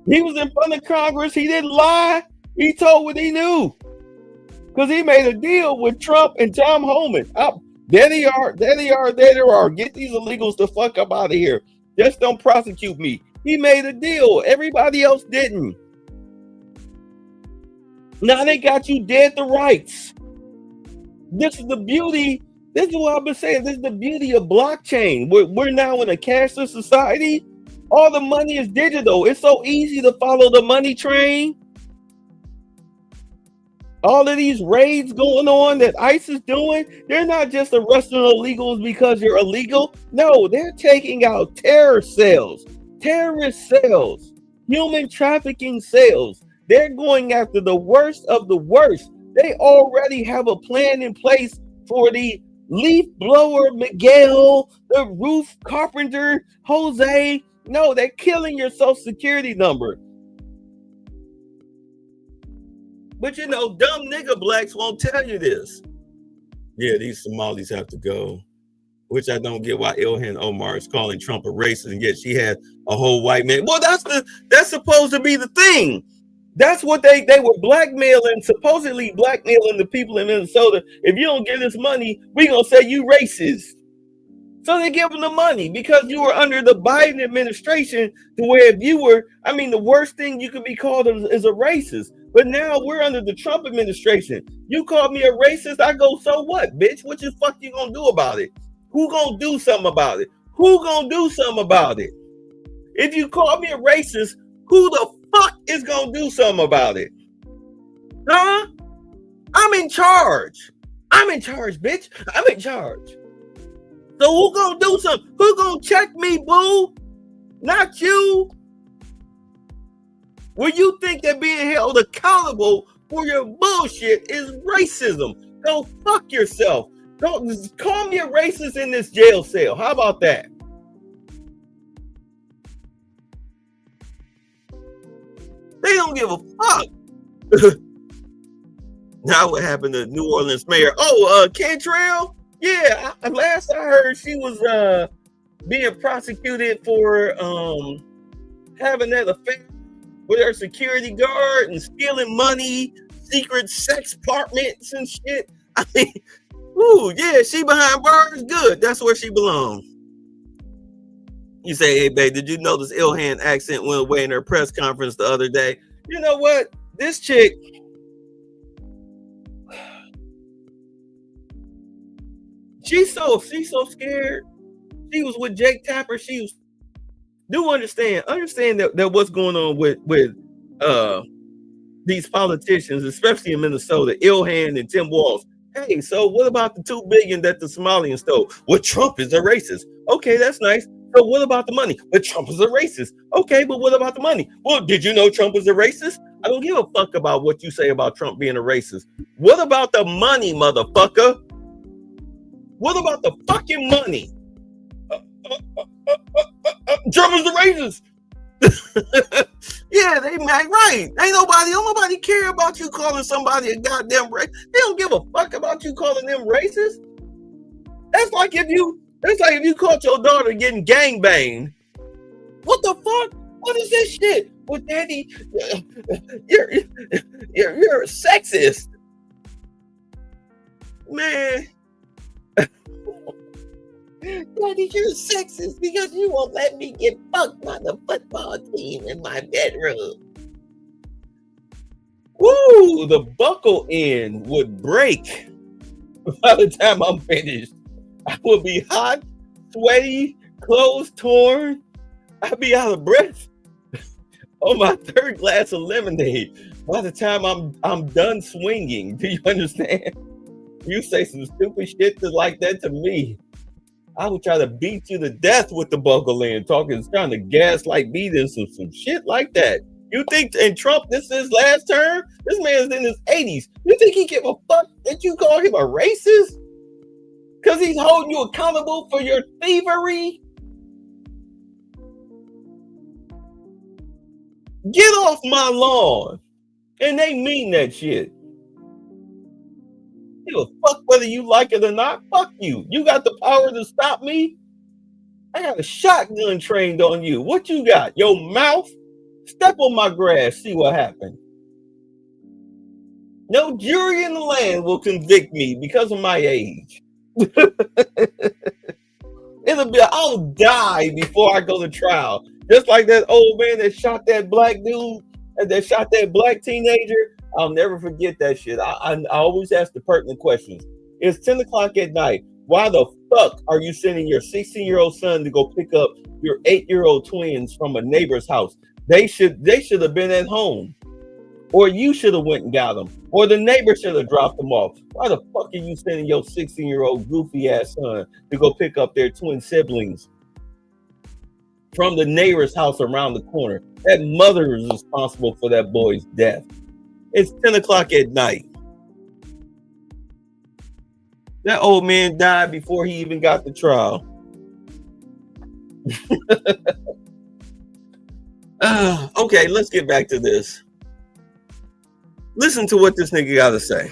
He was in front of Congress. He didn't lie. He told what he knew. Because he made a deal with Trump and Tom Homan. There they are. Get these illegals the fuck up out of here. Just don't prosecute me. He made a deal. Everybody else didn't. Now they got you dead to rights. This is the beauty. This is what I've been saying. This is the beauty of blockchain. We're now in a cashless society. All the money is digital. It's so easy to follow the money train. All of these raids going on that ICE is doing, they're not just arresting illegals because you're illegal. No, they're taking out terror cells, terrorist cells, human trafficking cells. They're going after the worst of the worst. They already have a plan in place for the leaf blower Miguel, the roof carpenter Jose. No, they're killing your social security number. But you know, dumb nigga blacks won't tell you this. Yeah, these Somalis have to go. Which I don't get why Ilhan Omar is calling Trump a racist, and yet she had a whole white man. Well, that's supposed to be the thing. That's what they were blackmailing, supposedly blackmailing the people in Minnesota. If you don't give us money, we gonna say you racist. So they give them the money because you were under the Biden administration, to where if you were, I mean, the worst thing you could be called is a racist. But now we're under the Trump administration. You call me a racist, I go, so what, bitch? What the fuck you gonna do about it? Who gonna do something about it? Who gonna do something about it? If you call me a racist, who the fuck is gonna do something about it? Huh? I'm in charge. I'm in charge, bitch. I'm in charge. So who gonna do something? Who gonna check me, boo? Not you. Where you think that being held accountable for your bullshit is racism. Go fuck yourself. Don't call me a racist in this jail cell. How about that? They don't give a fuck. Now what happened to New Orleans mayor? Oh, Cantrell? Yeah, last I heard she was being prosecuted for having that affair with her security guard and stealing money, secret sex apartments and shit. I mean, ooh, yeah, she behind bars. Good, that's where she belongs. You say, hey, babe, did you notice Ilhan accent went away in her press conference the other day? You know what? This chick, she's so scared. She was with Jake Tapper. She was. Do understand that what's going on with these politicians, especially in Minnesota, Ilhan and Tim Walz. Hey, so what about the $2 billion that the Somalians stole? Well, Trump is a racist. Okay, that's nice. So what about the money? But Trump is a racist. Okay, but what about the money? Well, did you know Trump is a racist? I don't give a fuck about what you say about Trump being a racist. What about the money, motherfucker? What about the fucking money? Trump is the racist. Yeah, they might right. Don't nobody care about you calling somebody a goddamn racist. They don't give a fuck about you calling them racist. That's like if you That's like if you caught your daughter getting gangbanged. What the fuck? What is this shit? Well, Daddy, you're a sexist, man. Daddy, you're sexist because you won't let me get fucked by the football team in my bedroom. Woo! The buckle end would break by the time I'm finished. I would be hot, sweaty, clothes torn. I'd be out of breath on my third glass of lemonade by the time I'm done swinging. Do you understand? You say some stupid shit like that to me, I would try to beat you to death with the buckle in, trying to gaslight me into some shit like that. You think in Trump this is his last term? This man's in his 80s. You think he give a fuck that you call him a racist? Because he's holding you accountable for your thievery? Get off my lawn. And they mean that shit. Give a fuck whether you like it or not. Fuck you. You got the power to stop me? I got a shotgun trained on you. What you got? Your mouth? Step on my grass. See what happens. No jury in the land will convict me because of my age. I'll die before I go to trial. Just like that old man that shot that black dude, that shot that black teenager. I'll never forget that shit. I always ask the pertinent questions. It's 10 o'clock at night. Why the fuck are you sending your 16-year-old son to go pick up your 8-year-old twins from a neighbor's house? They should have been at home. Or you should have went and got them. Or the neighbor should have dropped them off. Why the fuck are you sending your 16-year-old goofy ass son to go pick up their twin siblings from the neighbor's house around the corner? That mother is responsible for that boy's death. It's 10 o'clock at night. That old man died before he even got the trial. Okay, let's get back to this. Listen to what this nigga got to say.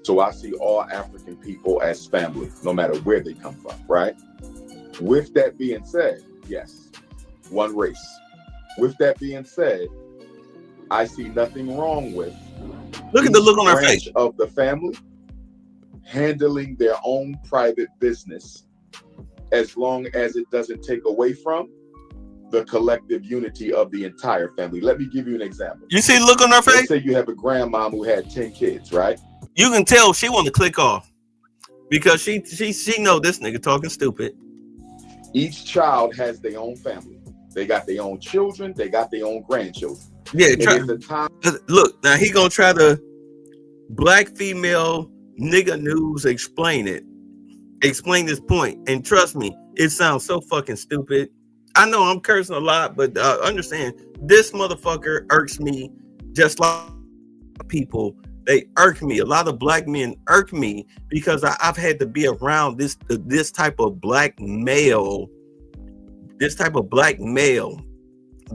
So I see all African people as family, no matter where they come from, right? With that being said, yes, one race. With that being said, I see nothing wrong with look at the look on our face of the family handling their own private business, as long as it doesn't take away from the collective unity of the entire family. Let me give you an example. You see the look on her face? Let's say you have a grandma who had 10 kids, right? You can tell she want to click off because she know this nigga talking stupid. Each child has their own family. They got their own children. They got their own grandchildren. Yeah, look, now he gonna try to black female nigga news explain this point. And trust me, it sounds so fucking stupid. I know I'm cursing a lot, but understand this motherfucker irks me just like people. They irk me. A lot of black men irk me because I've had to be around this type of black male. This type of black male.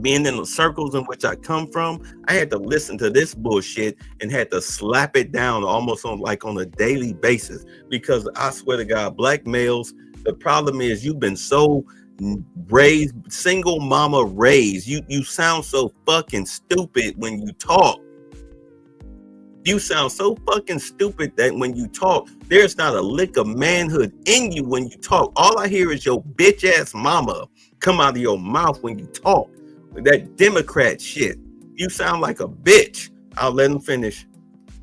Being in the circles in which I come from, I had to listen to this bullshit and had to slap it down almost on a daily basis. Because I swear to God, black males, the problem is you've been so raised, single mama raised. You sound so fucking stupid when you talk. You sound so fucking stupid that when you talk, there's not a lick of manhood in you when you talk. All I hear is your bitch ass mama come out of your mouth when you talk. That Democrat shit. You sound like a bitch. I'll let him finish.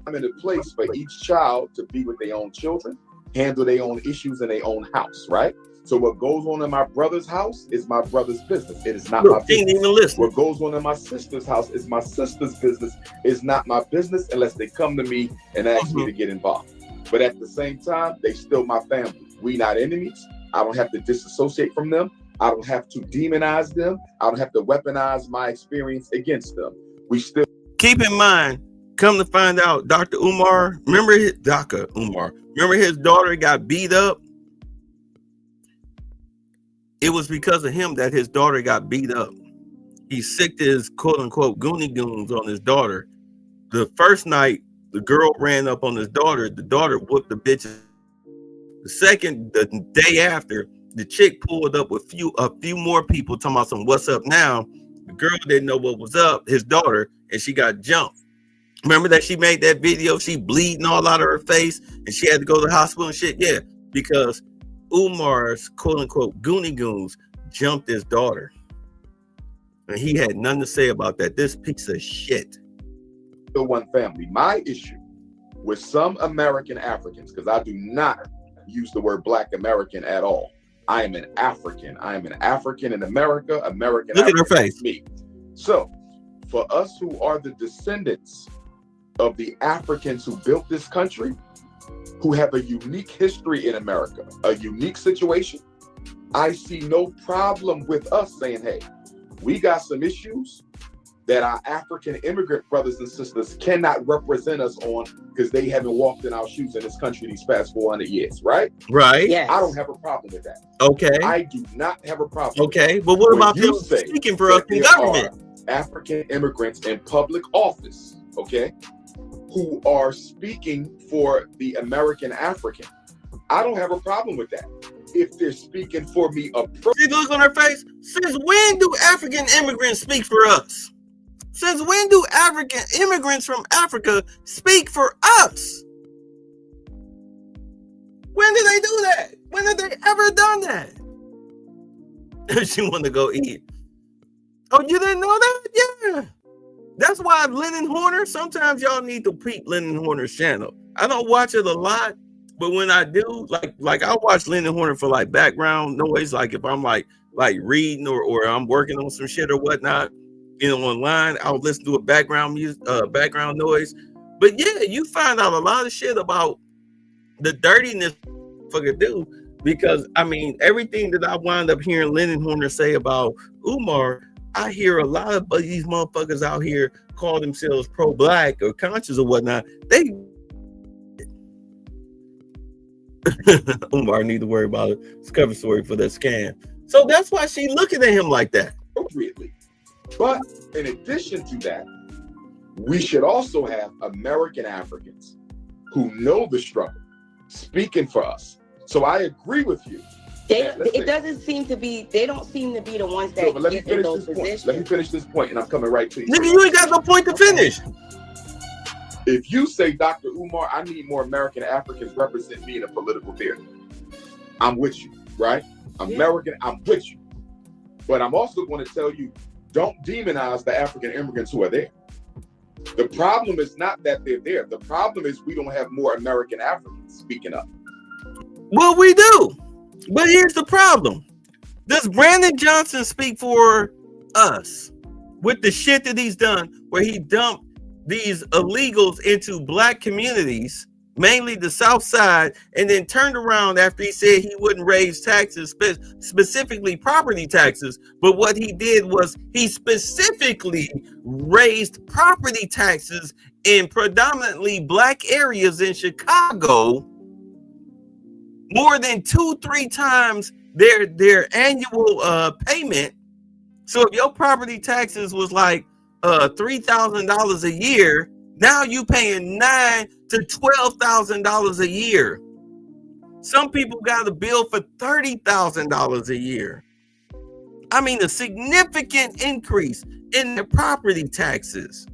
I'm in a place for each child to be with their own children, handle their own issues in their own house, right? So what goes on in my brother's house is my brother's business. It is not my business. What goes on in my sister's house is my sister's business. It's not my business unless they come to me and ask me to get involved. But at the same time, they still my family. We not enemies. I don't have to disassociate from them. I don't have to demonize them. I don't have to weaponize my experience against them. We still keep in mind, come to find out, Dr. Umar, remember his daughter got beat up? It was because of him that his daughter got beat up. He sicked his quote unquote Goonie Goons on his daughter. The first night, the girl ran up on his daughter. The daughter whooped the bitch. The day after, the chick pulled up with a few more people talking about some what's up now. The girl didn't know what was up, his daughter, and she got jumped. Remember that she made that video? She bleeding all out of her face and she had to go to the hospital and shit. Yeah, because Umar's quote unquote Goonie Goons jumped his daughter. And he had nothing to say about that. This piece of shit. The one family. My issue with some American Africans, because I do not use the word Black American at all. I am an African. I am an African in America. American. Look African at her face. Me. So, for us who are the descendants of the Africans who built this country, who have a unique history in America, a unique situation, I see no problem with us saying, hey, we got some issues that our African immigrant brothers and sisters cannot represent us on because they haven't walked in our shoes in this country these past 400 years, right? Right. Yes. I don't have a problem with that. Okay. I do not have a problem. Okay, but what about them speaking for us in government? African immigrants in public office, okay, who are speaking for the American African. I don't have a problem with that. If they're speaking for me, see the look on her face. Since when do African immigrants speak for us? Since when do African immigrants from Africa speak for us? When did they do that? When have they ever done that? She want to go eat. Oh, you didn't know that? Yeah. That's why Lennon Horner, sometimes y'all need to peep Lennon Horner's channel. I don't watch it a lot, but when I do, like I watch Lennon Horner for like background noise, like if I'm like reading or I'm working on some shit or whatnot, you know, online, I'll listen to a background music, background noise. But yeah, you find out a lot of shit about the dirtiness fucking do, because I mean, everything that I wind up hearing Lennon Horner say about Umar, I hear a lot of these motherfuckers out here call themselves pro-black or conscious or whatnot. They Umar need to worry about it. It's cover story for that scam. So that's why she looking at him like that. Appropriately. But in addition to that, we should also have American Africans who know the struggle speaking for us. So I agree with you. It doesn't seem to be, they don't seem to be the ones that get in those positions. Let me finish this point and I'm coming right to you. Nigga, you ain't got no point to finish. If you say, Dr. Umar, I need more American Africans represent me in a political theater, I'm with you, right? American, I'm with you. But I'm also going to tell you, don't demonize the African immigrants who are there. The problem is not that they're there. The problem is we don't have more American Africans speaking up. Well, we do. But here's the problem. Does Brandon Johnson speak for us with the shit that he's done, where he dumped these illegals into black communities, mainly the South Side, and then turned around after he said he wouldn't raise taxes, specifically property taxes. But what he did was he specifically raised property taxes in predominantly black areas in Chicago more than 2-3 times their annual payment. So if your property taxes was like $3,000 a year, now you paying $9,000 to $12,000 a year. Some people got a bill for $30,000 a year. I mean, a significant increase in the property taxes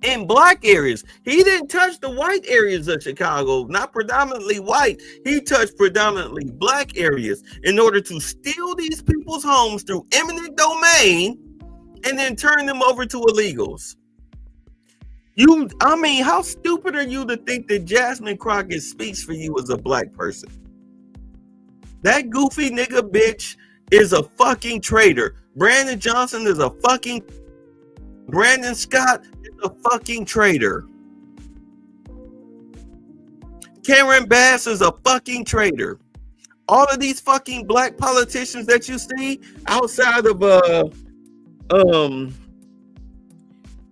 in black areas. He didn't touch the white areas of Chicago, not predominantly white. He touched predominantly black areas in order to steal these people's homes through eminent domain and then turn them over to illegals. I mean, how stupid are you to think that Jasmine Crockett speaks for you as a black person? That goofy nigga bitch is a fucking traitor. Brandon Johnson is a fucking... Brandon Scott is a fucking traitor. Karen Bass is a fucking traitor. All of these fucking black politicians that you see outside of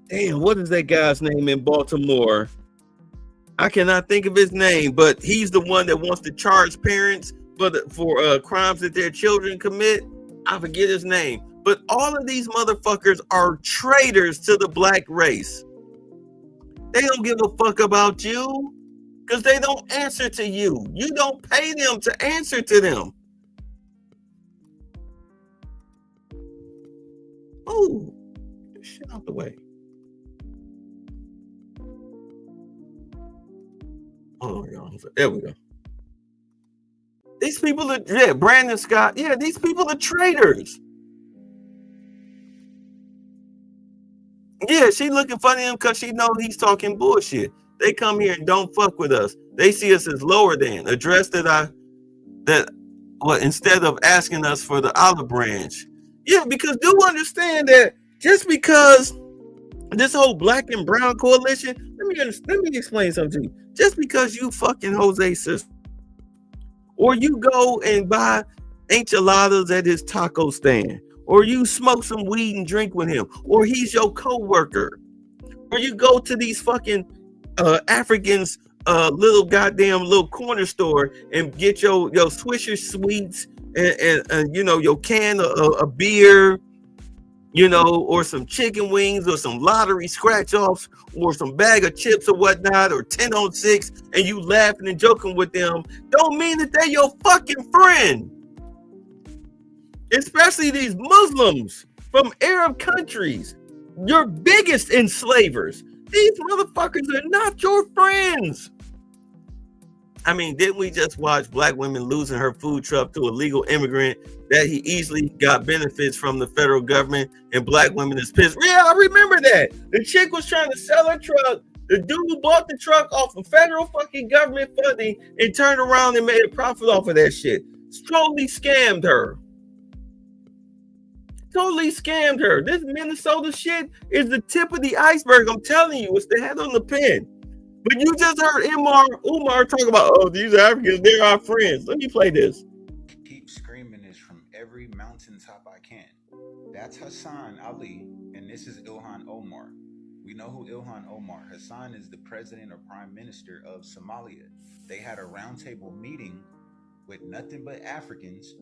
damn, what is that guy's name in Baltimore? I cannot think of his name, but he's the one that wants to charge parents for crimes that their children commit. I forget his name. But all of these motherfuckers are traitors to the black race. They don't give a fuck about you because they don't answer to you. You don't pay them to answer to them. move. Get this shit out the way. Oh, there we go. These people are, yeah, Brandon Scott. Yeah, these people are traitors. Yeah, she looking funny at him because she know he's talking bullshit. They come here and don't fuck with us. They see us as lower than. Address instead of asking us for the olive branch. Yeah, because do understand that just because this whole black and brown coalition, let me explain something to you. Just because you fucking Jose's sister, or you go and buy enchiladas at his taco stand, or you smoke some weed and drink with him, or he's your co-worker, or you go to these fucking Africans little corner store and get your Swisher Sweets and you know, your can of beer, you know, or some chicken wings, or some lottery scratch offs, or some bag of chips or whatnot, or 10 on 6, and you laughing and joking with them, don't mean that they're your fucking friend. Especially these Muslims from Arab countries, your biggest enslavers. These motherfuckers are not your friends. I mean, didn't we just watch black women losing her food truck to a legal immigrant that he easily got benefits from the federal government, and black women is pissed? Yeah, I remember that. The chick was trying to sell her truck. The dude who bought the truck off of federal fucking government funding and turned around and made a profit off of that shit. Totally scammed her. Totally scammed her. This Minnesota shit is the tip of the iceberg. I'm telling you, it's the head on the pin. But you just heard Umar talk about, oh, these Africans, they're our friends. Let me play this. Keep screaming this from every mountaintop I can. That's Hassan Ali, and this is Ilhan Omar. We know who Ilhan Omar. Hassan is the president or prime minister of Somalia. They had a roundtable meeting with nothing but Africans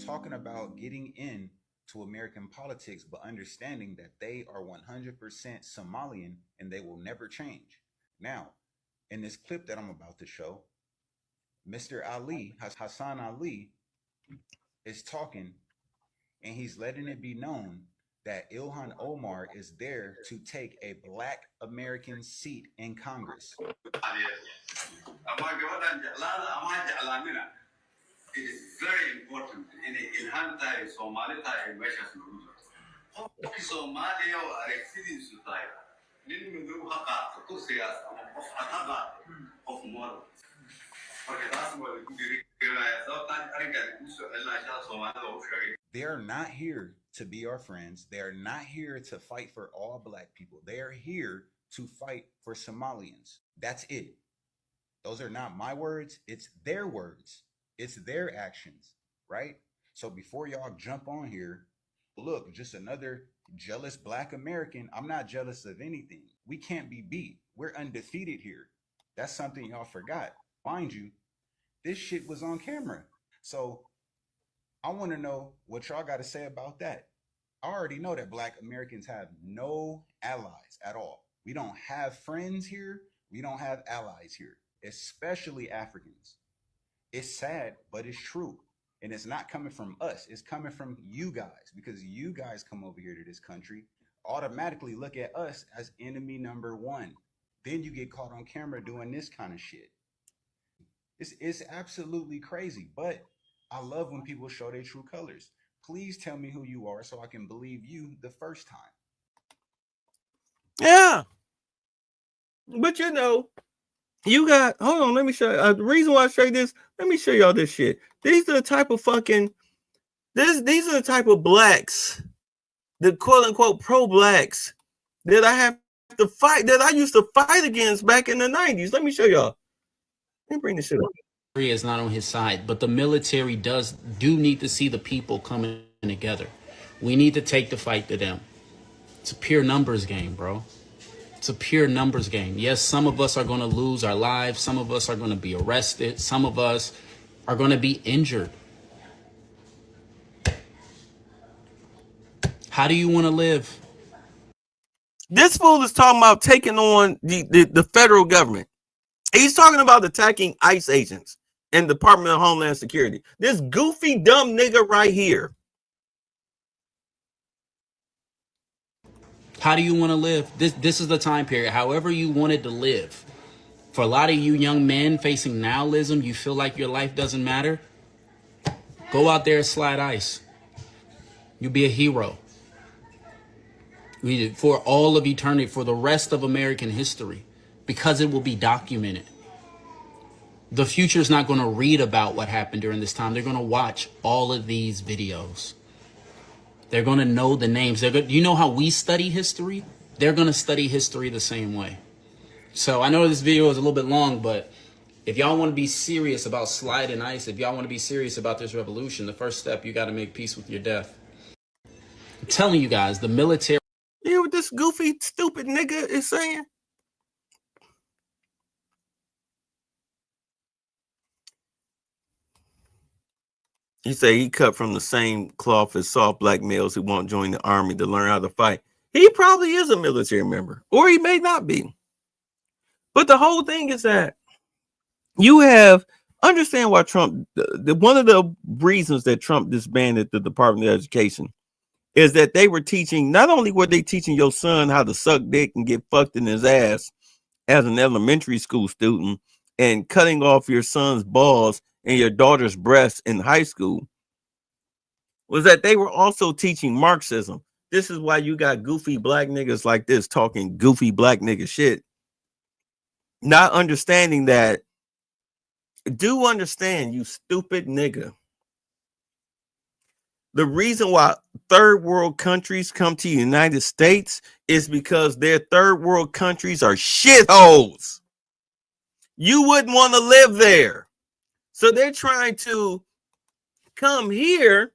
talking about getting in to American politics, but understanding that they are 100% Somalian and they will never change. Now, in this clip that I'm about to show, Mr. Ali, Hassan Ali, is talking, and he's letting it be known that Ilhan Omar is there to take a black American seat in Congress. It is very important in Ilhan tayo, Somali tayo, measure sa Somalia are exceeding society. Nini mudru haka to siyasa of ataga of moral. They are not here to be our friends. They are not here to fight for all black people. They are here to fight for Somalians. That's it. Those are not my words. It's their words. It's their actions, right? So before y'all jump on here, look, just another jealous black American. I'm not jealous of anything. We can't be beat. We're undefeated here. That's something y'all forgot. Mind you, this shit was on camera. So I want to know what y'all got to say about that. I already know that black Americans have no allies at all. We don't have friends here. We don't have allies here, especially Africans. It's sad, but it's true. And it's not coming from us. It's coming from you guys, because you guys come over here to this country, automatically look at us as enemy number one. Then you get caught on camera doing this kind of shit. It's absolutely crazy, but I love when people show their true colors. Please tell me who you are so I can believe you the first time. Yeah. But you know, you got, hold on, let me show you. The reason why I show you this, let me show y'all this shit. These are the type of fucking, these are the type of blacks, the quote unquote pro-blacks that I have to fight, that I used to fight against back in the 90s. Let me show y'all. Let me bring this shit up. Is not on his side, but the military do need to see the people coming together. We need to take the fight to them. It's a pure numbers game, bro. It's a pure numbers game. Yes, some of us are going to lose our lives. Some of us are going to be arrested. Some of us are going to be injured. How do you want to live? This fool is talking about taking on the federal government. He's talking about attacking ICE agents and Department of Homeland Security. This goofy, dumb nigga right here. How do you want to live? This is the time period. However you wanted to live. For a lot of you young men facing nihilism, you feel like your life doesn't matter. Go out there and slide ice. You'll be a hero. For all of eternity, for the rest of American history, because it will be documented. The future is not going to read about what happened during this time. They're going to watch all of these videos. They're going to know the names. You know how we study history? They're going to study history the same way. So I know this video is a little bit long, but if y'all want to be serious about sliding ice, if y'all want to be serious about this revolution, the first step, you got to make peace with your death. I'm telling you guys, the military. You hear what this goofy, stupid nigga is saying? He say he cut from the same cloth as soft black males who won't join the army to learn how to fight. He probably is a military member, or he may not be. But the whole thing is that you understand why Trump, one of the reasons that Trump disbanded the Department of Education is that they were teaching, not only were they teaching your son how to suck dick and get fucked in his ass as an elementary school student and cutting off your son's balls and your daughter's breasts in high school, was that they were also teaching Marxism. This is why you got goofy black niggas like this talking goofy black nigga shit. Not understanding that, do understand, you stupid nigga. The reason why third world countries come to the United States is because their third world countries are shitholes. You wouldn't want to live there. So they're trying to come here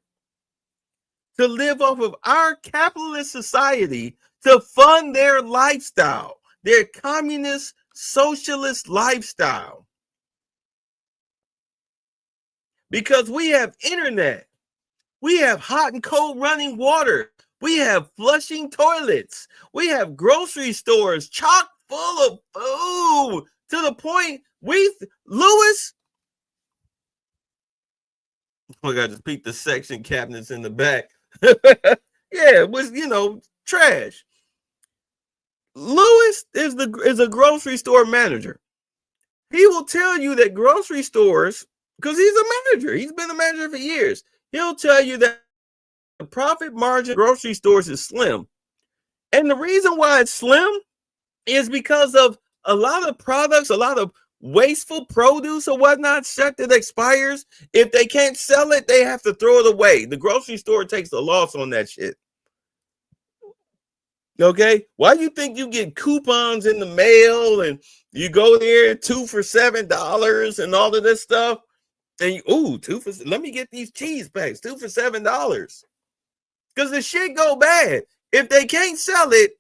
to live off of our capitalist society to fund their lifestyle, their communist socialist lifestyle. Because we have internet, we have hot and cold running water, we have flushing toilets, we have grocery stores chock full of food to the point Lewis. Oh, I just peeked the section cabinets in the back. Yeah, it was, trash. Lewis is a grocery store manager. He will tell you that grocery stores, because he's a manager, he's been a manager for years. He'll tell you that the profit margin of grocery stores is slim. And the reason why it's slim is because of a lot of products, a lot of wasteful produce or whatnot, shit that expires. If they can't sell it, they have to throw it away. The grocery store takes a loss on that shit. Okay, why do you think you get coupons in the mail and you go there 2 for $7 and all of this stuff? And let me get these cheese packs, 2 for $7. Because the shit go bad. If they can't sell it,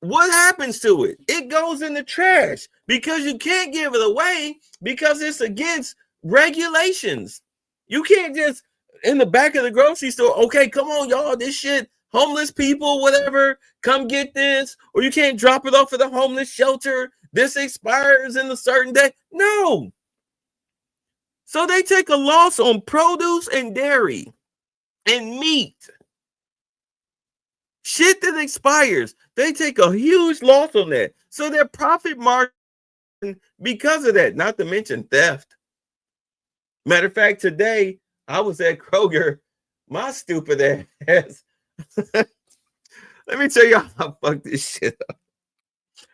what happens to it? It goes in the trash because you can't give it away because it's against regulations. You can't just in the back of the grocery store, okay, come on, y'all, this shit, homeless people, whatever, come get this, or you can't drop it off at the homeless shelter. This expires in a certain day. No. So they take a loss on produce and dairy and meat. Shit that expires, they take a huge loss on that. So their profit margin because of that, not to mention theft. Matter of fact, today I was at Kroger, my stupid ass. Let me tell y'all how I fucked this shit up.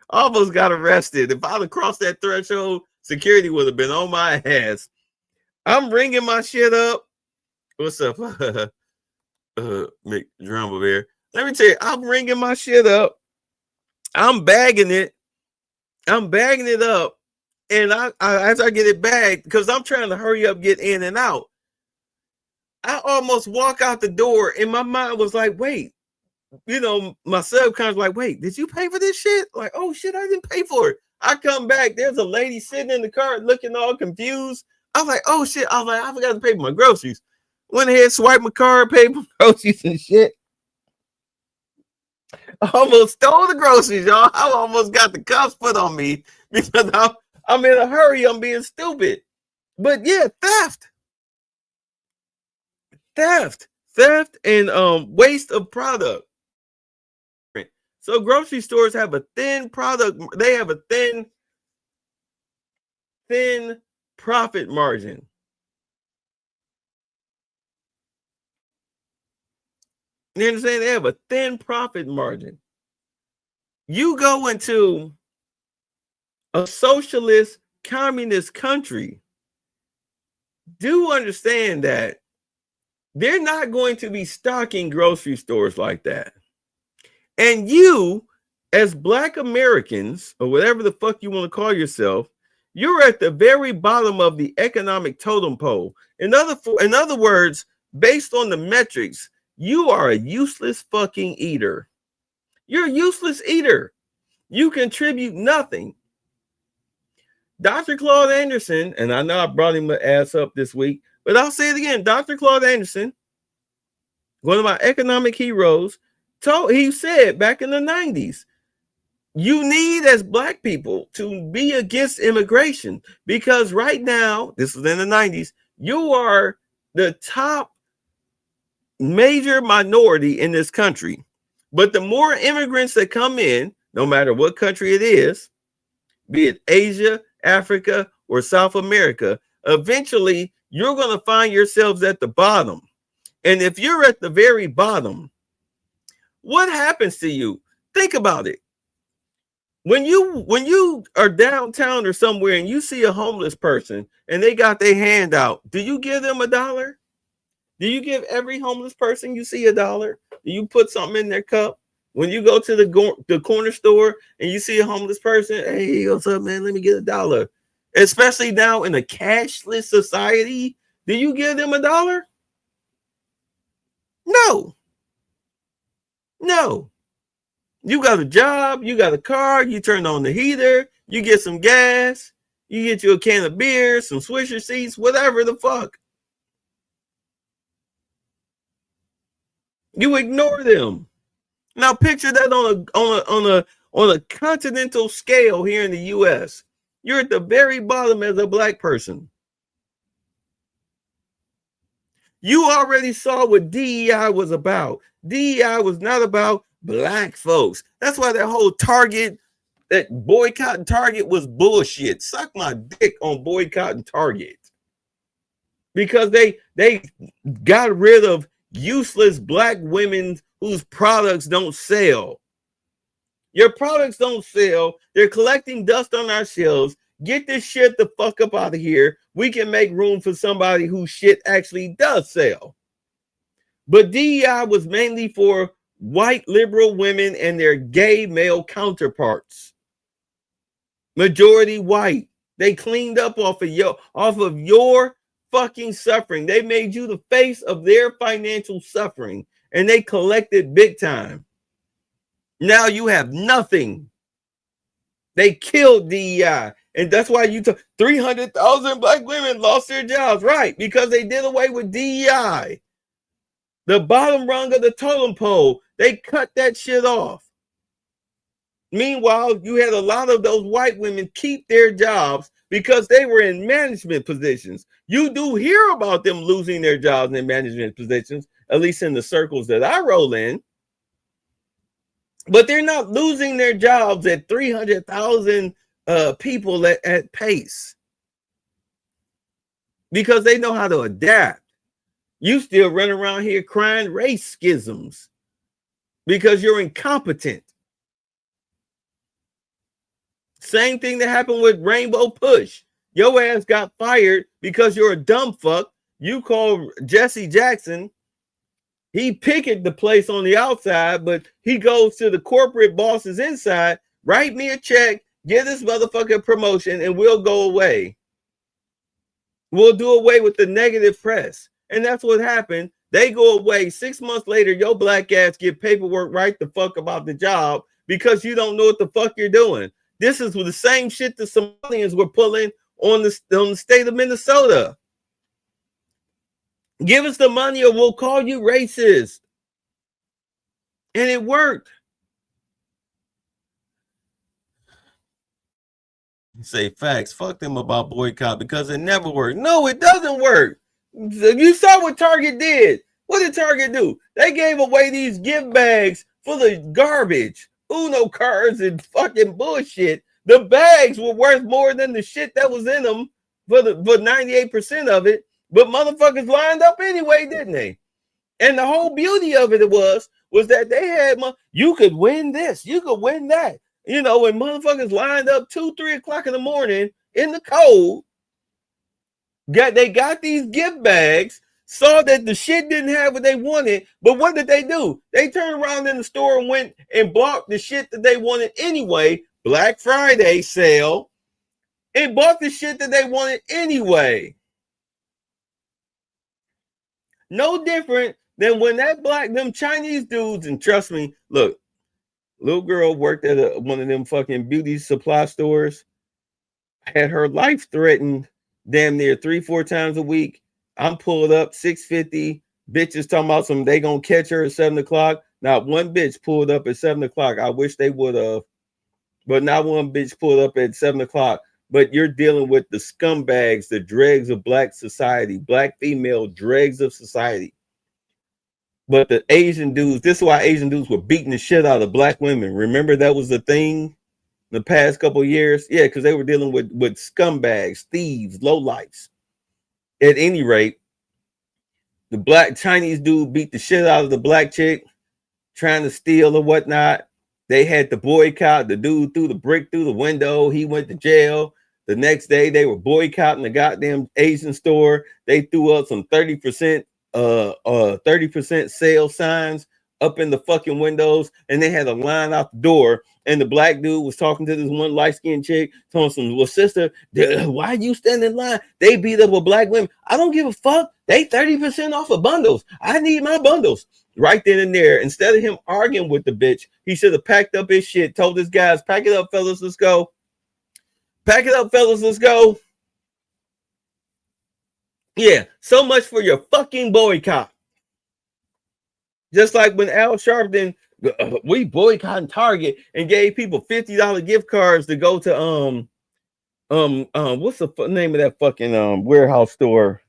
I almost got arrested. If I'd have crossed that threshold, security would have been on my ass. I'm ringing my shit up. What's up, Mick Drumble Bear? Let me tell you, I'm ringing my shit up. I'm bagging it. I'm bagging it up. And I as I get it bagged, because I'm trying to hurry up, get in and out, I almost walk out the door and my mind was like, wait, my subconscious like, wait, did you pay for this shit? Like, oh shit, I didn't pay for it. I come back, there's a lady sitting in the car looking all confused. I was like, oh shit. I was like, I forgot to pay for my groceries. Went ahead, swiped my card, paid for groceries and shit. I almost stole the groceries, y'all. I almost got the cuffs put on me because I'm in a hurry. I'm being stupid. But yeah, theft and waste of product. So grocery stores have a thin product. They have a thin profit margin. You understand? They have a thin profit margin. You go into a socialist, communist country, do understand that they're not going to be stocking grocery stores like that. And you, as Black Americans, or whatever the fuck you want to call yourself, you're at the very bottom of the economic totem pole. In other words, based on the metrics, you are a useless fucking eater. You're a useless eater. You contribute nothing. Dr. Claude Anderson, and I know I brought him ass up this week, but I'll say it again. Dr. Claude Anderson, one of my economic heroes, he said back in the 90s, you need, as Black people, to be against immigration, because right now, this is in the 90s, you are the top major minority in this country. But the more immigrants that come in, no matter what country it is, be it Asia, Africa, or South America, eventually you're going to find yourselves at the bottom. And if you're at the very bottom, what happens to you? Think about it. When you are downtown or somewhere and you see a homeless person and they got their hand out, do you give them $1? Do you give every homeless person you see $1? Do you put something in their cup? When you go to the corner store and you see a homeless person, hey, what's up, man? Let me get $1. Especially now in a cashless society, do you give them $1? No. No. You got a job, you got a car, you turn on the heater, you get some gas, you get you a can of beer, some Swisher seats, whatever the fuck. You ignore them. Now picture that on a continental scale here in the US. You're at the very bottom as a Black person. You already saw what DEI was about. DEI was not about Black folks. That's why that whole that boycotting Target was bullshit. Suck my dick on boycotting Target. Because they got rid of useless Black women whose products don't sell. Your products don't sell. They're collecting dust on our shelves. Get this shit the fuck up out of here. We can make room for somebody whose shit actually does sell. But DEI was mainly for white liberal women and their gay male counterparts. Majority white. They cleaned up off of your fucking suffering. They made you the face of their financial suffering, and they collected big time. Now you have nothing. They killed DEI. And that's why 300,000 Black women lost their jobs, right? Because they did away with DEI. The bottom rung of the totem pole, they cut that shit off. Meanwhile, you had a lot of those white women keep their jobs because they were in management positions. You do hear about them losing their jobs in management positions, at least in the circles that I roll in. But they're not losing their jobs at 300,000 people at pace, because they know how to adapt. You still run around here crying race schisms because you're incompetent. Same thing that happened with Rainbow Push. Your ass got fired because you're a dumb fuck. You call Jesse Jackson. He picketed the place on the outside, but he goes to the corporate bosses inside. Write me a check. Get this motherfucker promotion and we'll go away. We'll do away with the negative press. And that's what happened. They go away. 6 months later, your Black ass get paperwork right the fuck about the job because you don't know what the fuck you're doing. This is the same shit the Somalians were pulling on the state of Minnesota. Give us the money or we'll call you racist. And it worked. Say facts. Fuck them about boycott because it never worked. No, it doesn't work. You saw what Target did. What did Target do? They gave away these gift bags full of garbage. Uno cards and fucking bullshit. The bags were worth more than the shit that was in them for 98% of it. But motherfuckers lined up anyway, didn't they? And the whole beauty of it was that they had you could win this, you could win that. You know, when motherfuckers lined up 2-3 o'clock in the morning in the cold, they got these gift bags, saw that the shit didn't have what they wanted, but what did they do? They turned around in the store and went and bought the shit that they wanted anyway, Black Friday sale, and bought the shit that they wanted anyway. No different than when them Chinese dudes, and trust me, look, little girl worked at one of them fucking beauty supply stores, had her life threatened damn near 3-4 times a week. I'm pulled up 6:50. Bitches talking about something they gonna catch her at 7 o'clock. Not one bitch pulled up at 7 o'clock. I wish they would have, but not one bitch pulled up at 7 o'clock. But you're dealing with the scumbags, the dregs of black society, black female dregs of society. But the Asian dudes, this is why Asian dudes were beating the shit out of black women. Remember that was the thing the past couple of years? Yeah, because they were dealing with scumbags, thieves, lowlifes. At any rate, the black Chinese dude beat the shit out of the black chick trying to steal or whatnot. They had to boycott. The dude threw the brick through the window. He went to jail. The next day, they were boycotting the goddamn Asian store. They threw up some 30% sale signs up in the fucking windows, and they had a line out the door. And the black dude was talking to this one light-skinned chick, telling some, well, sister, why you standing in line? They beat up with black women. I don't give a fuck. They 30% off of bundles. I need my bundles. Right then and there, instead of him arguing with the bitch, he should have packed up his shit, told his guys, pack it up, fellas, let's go. Pack it up, fellas, let's go. Yeah, so much for your fucking boycott. Just like when Al Sharpton, we boycotted Target and gave people $50 gift cards to go to what's the name of that fucking warehouse store?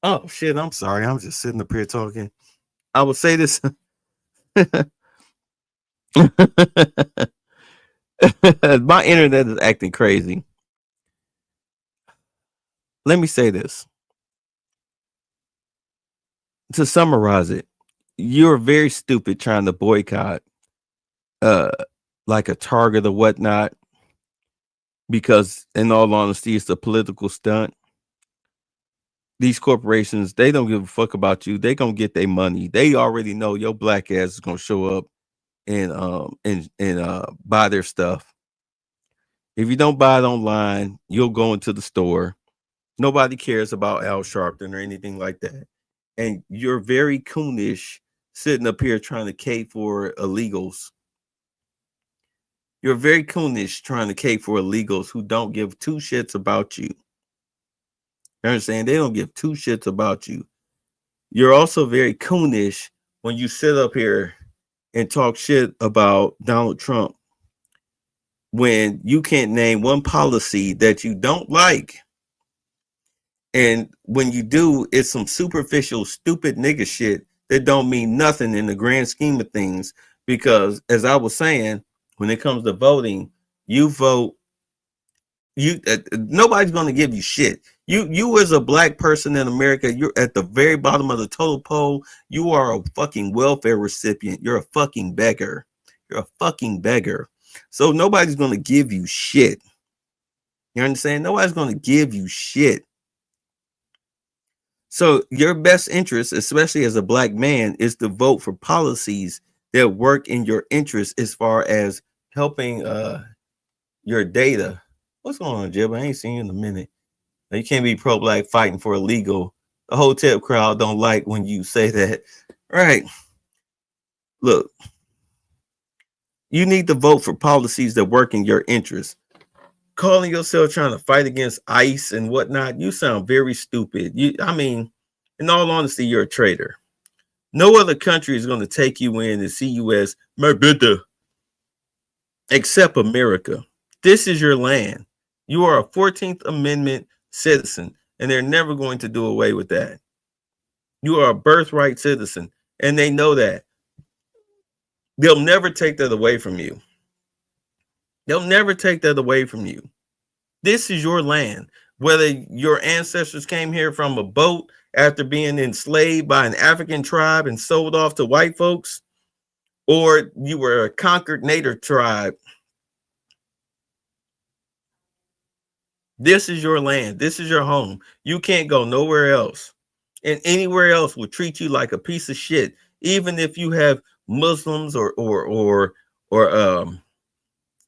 Oh shit, I'm sorry. I'm just sitting up here talking. I will say this. My internet is acting crazy. Let me say this. To summarize it, you're very stupid trying to boycott like a Target or whatnot, because in all honesty, it's a political stunt. These corporations, they don't give a fuck about you. They gonna get their money. They already know your black ass is gonna show up and buy their stuff. If you don't buy it online, you'll go into the store. Nobody cares about Al Sharpton or anything like that. And you're very coonish sitting up here trying to cape for illegals. You're very coonish trying to cape for illegals who don't give two shits about you. You understand? They don't give two shits about you. You're also very coonish when you sit up here and talk shit about Donald Trump when you can't name one policy that you don't like. And when you do, it's some superficial, stupid nigga shit that don't mean nothing in the grand scheme of things. Because as I was saying, when it comes to voting, you vote. Nobody's going to give you shit. You as a black person in America, you're at the very bottom of the total poll. You are a fucking welfare recipient. You're a fucking beggar. You're a fucking beggar. So nobody's going to give you shit. You understand? Nobody's going to give you shit. So your best interest, especially as a black man, is to vote for policies that work in your interest as far as helping your data. What's going on, Jib? I ain't seen you in a minute. Now, you can't be pro-black fighting for illegal. The hotel crowd don't like when you say that. Right. Look, you need to vote for policies that work in your interest. Calling yourself trying to fight against ICE and whatnot, you sound very stupid. I mean, in all honesty, you're a traitor. No other country is going to take you in and see you as my brother, except America. This is your land. You are a 14th Amendment citizen, and they're never going to do away with that. You are a birthright citizen, and they know that. They'll never take that away from you. They'll never take that away from you. This is your land. Whether your ancestors came here from a boat after being enslaved by an African tribe and sold off to white folks, or you were a conquered native tribe, this is your land. This is your home. You can't go nowhere else. And anywhere else will treat you like a piece of shit, even if you have Muslims or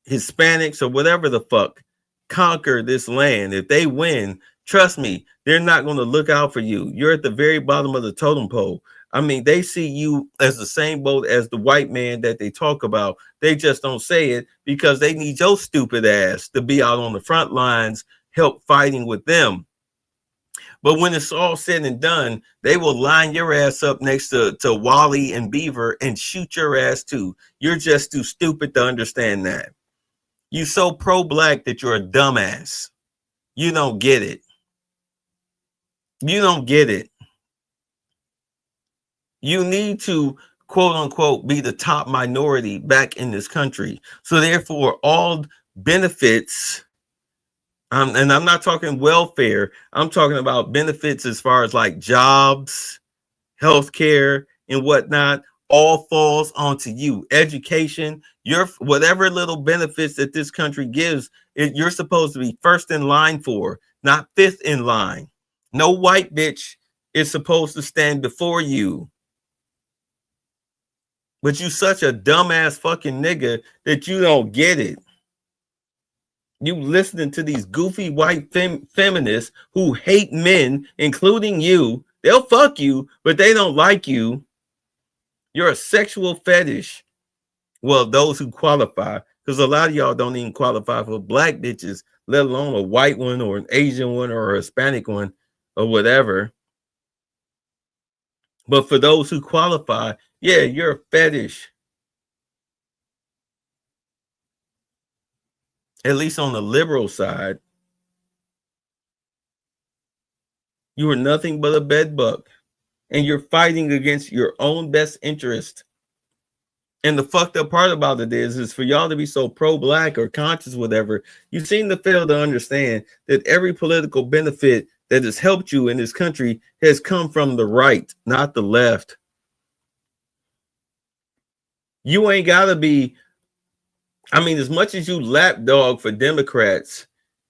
Hispanics or whatever the fuck conquer this land. If they win, trust me, they're not going to look out for you. You're at the very bottom of the totem pole. I mean, they see you as the same boat as the white man that they talk about. They just don't say it because they need your stupid ass to be out on the front lines, help fighting with them. But when it's all said and done, they will line your ass up next to Wally and Beaver and shoot your ass too. You're just too stupid to understand that. You're so pro-black that you're a dumbass. You don't get it. You don't get it. You need to, quote unquote, be the top minority back in this country. So therefore, all benefits, and I'm not talking welfare, I'm talking about benefits as far as like jobs, healthcare, and whatnot, all falls onto you. Education, your whatever little benefits that this country gives, you're supposed to be first in line for, not fifth in line. No white bitch is supposed to stand before you. But you such a dumbass fucking nigga that you don't get it. You listening to these goofy white feminists who hate men, including you. They'll fuck you, but they don't like you. You're a sexual fetish. Well, those who qualify, because a lot of y'all don't even qualify for black bitches, let alone a white one or an Asian one or a Hispanic one or whatever. But for those who qualify, yeah, you're a fetish. At least on the liberal side. You are nothing but a bedbug, and you're fighting against your own best interest. And the fucked up part about it is for y'all to be so pro-black or conscious, whatever, you seem to fail to understand that every political benefit that has helped you in this country has come from the right, not the left. You ain't got to be, I mean, as much as you lapdog for Democrats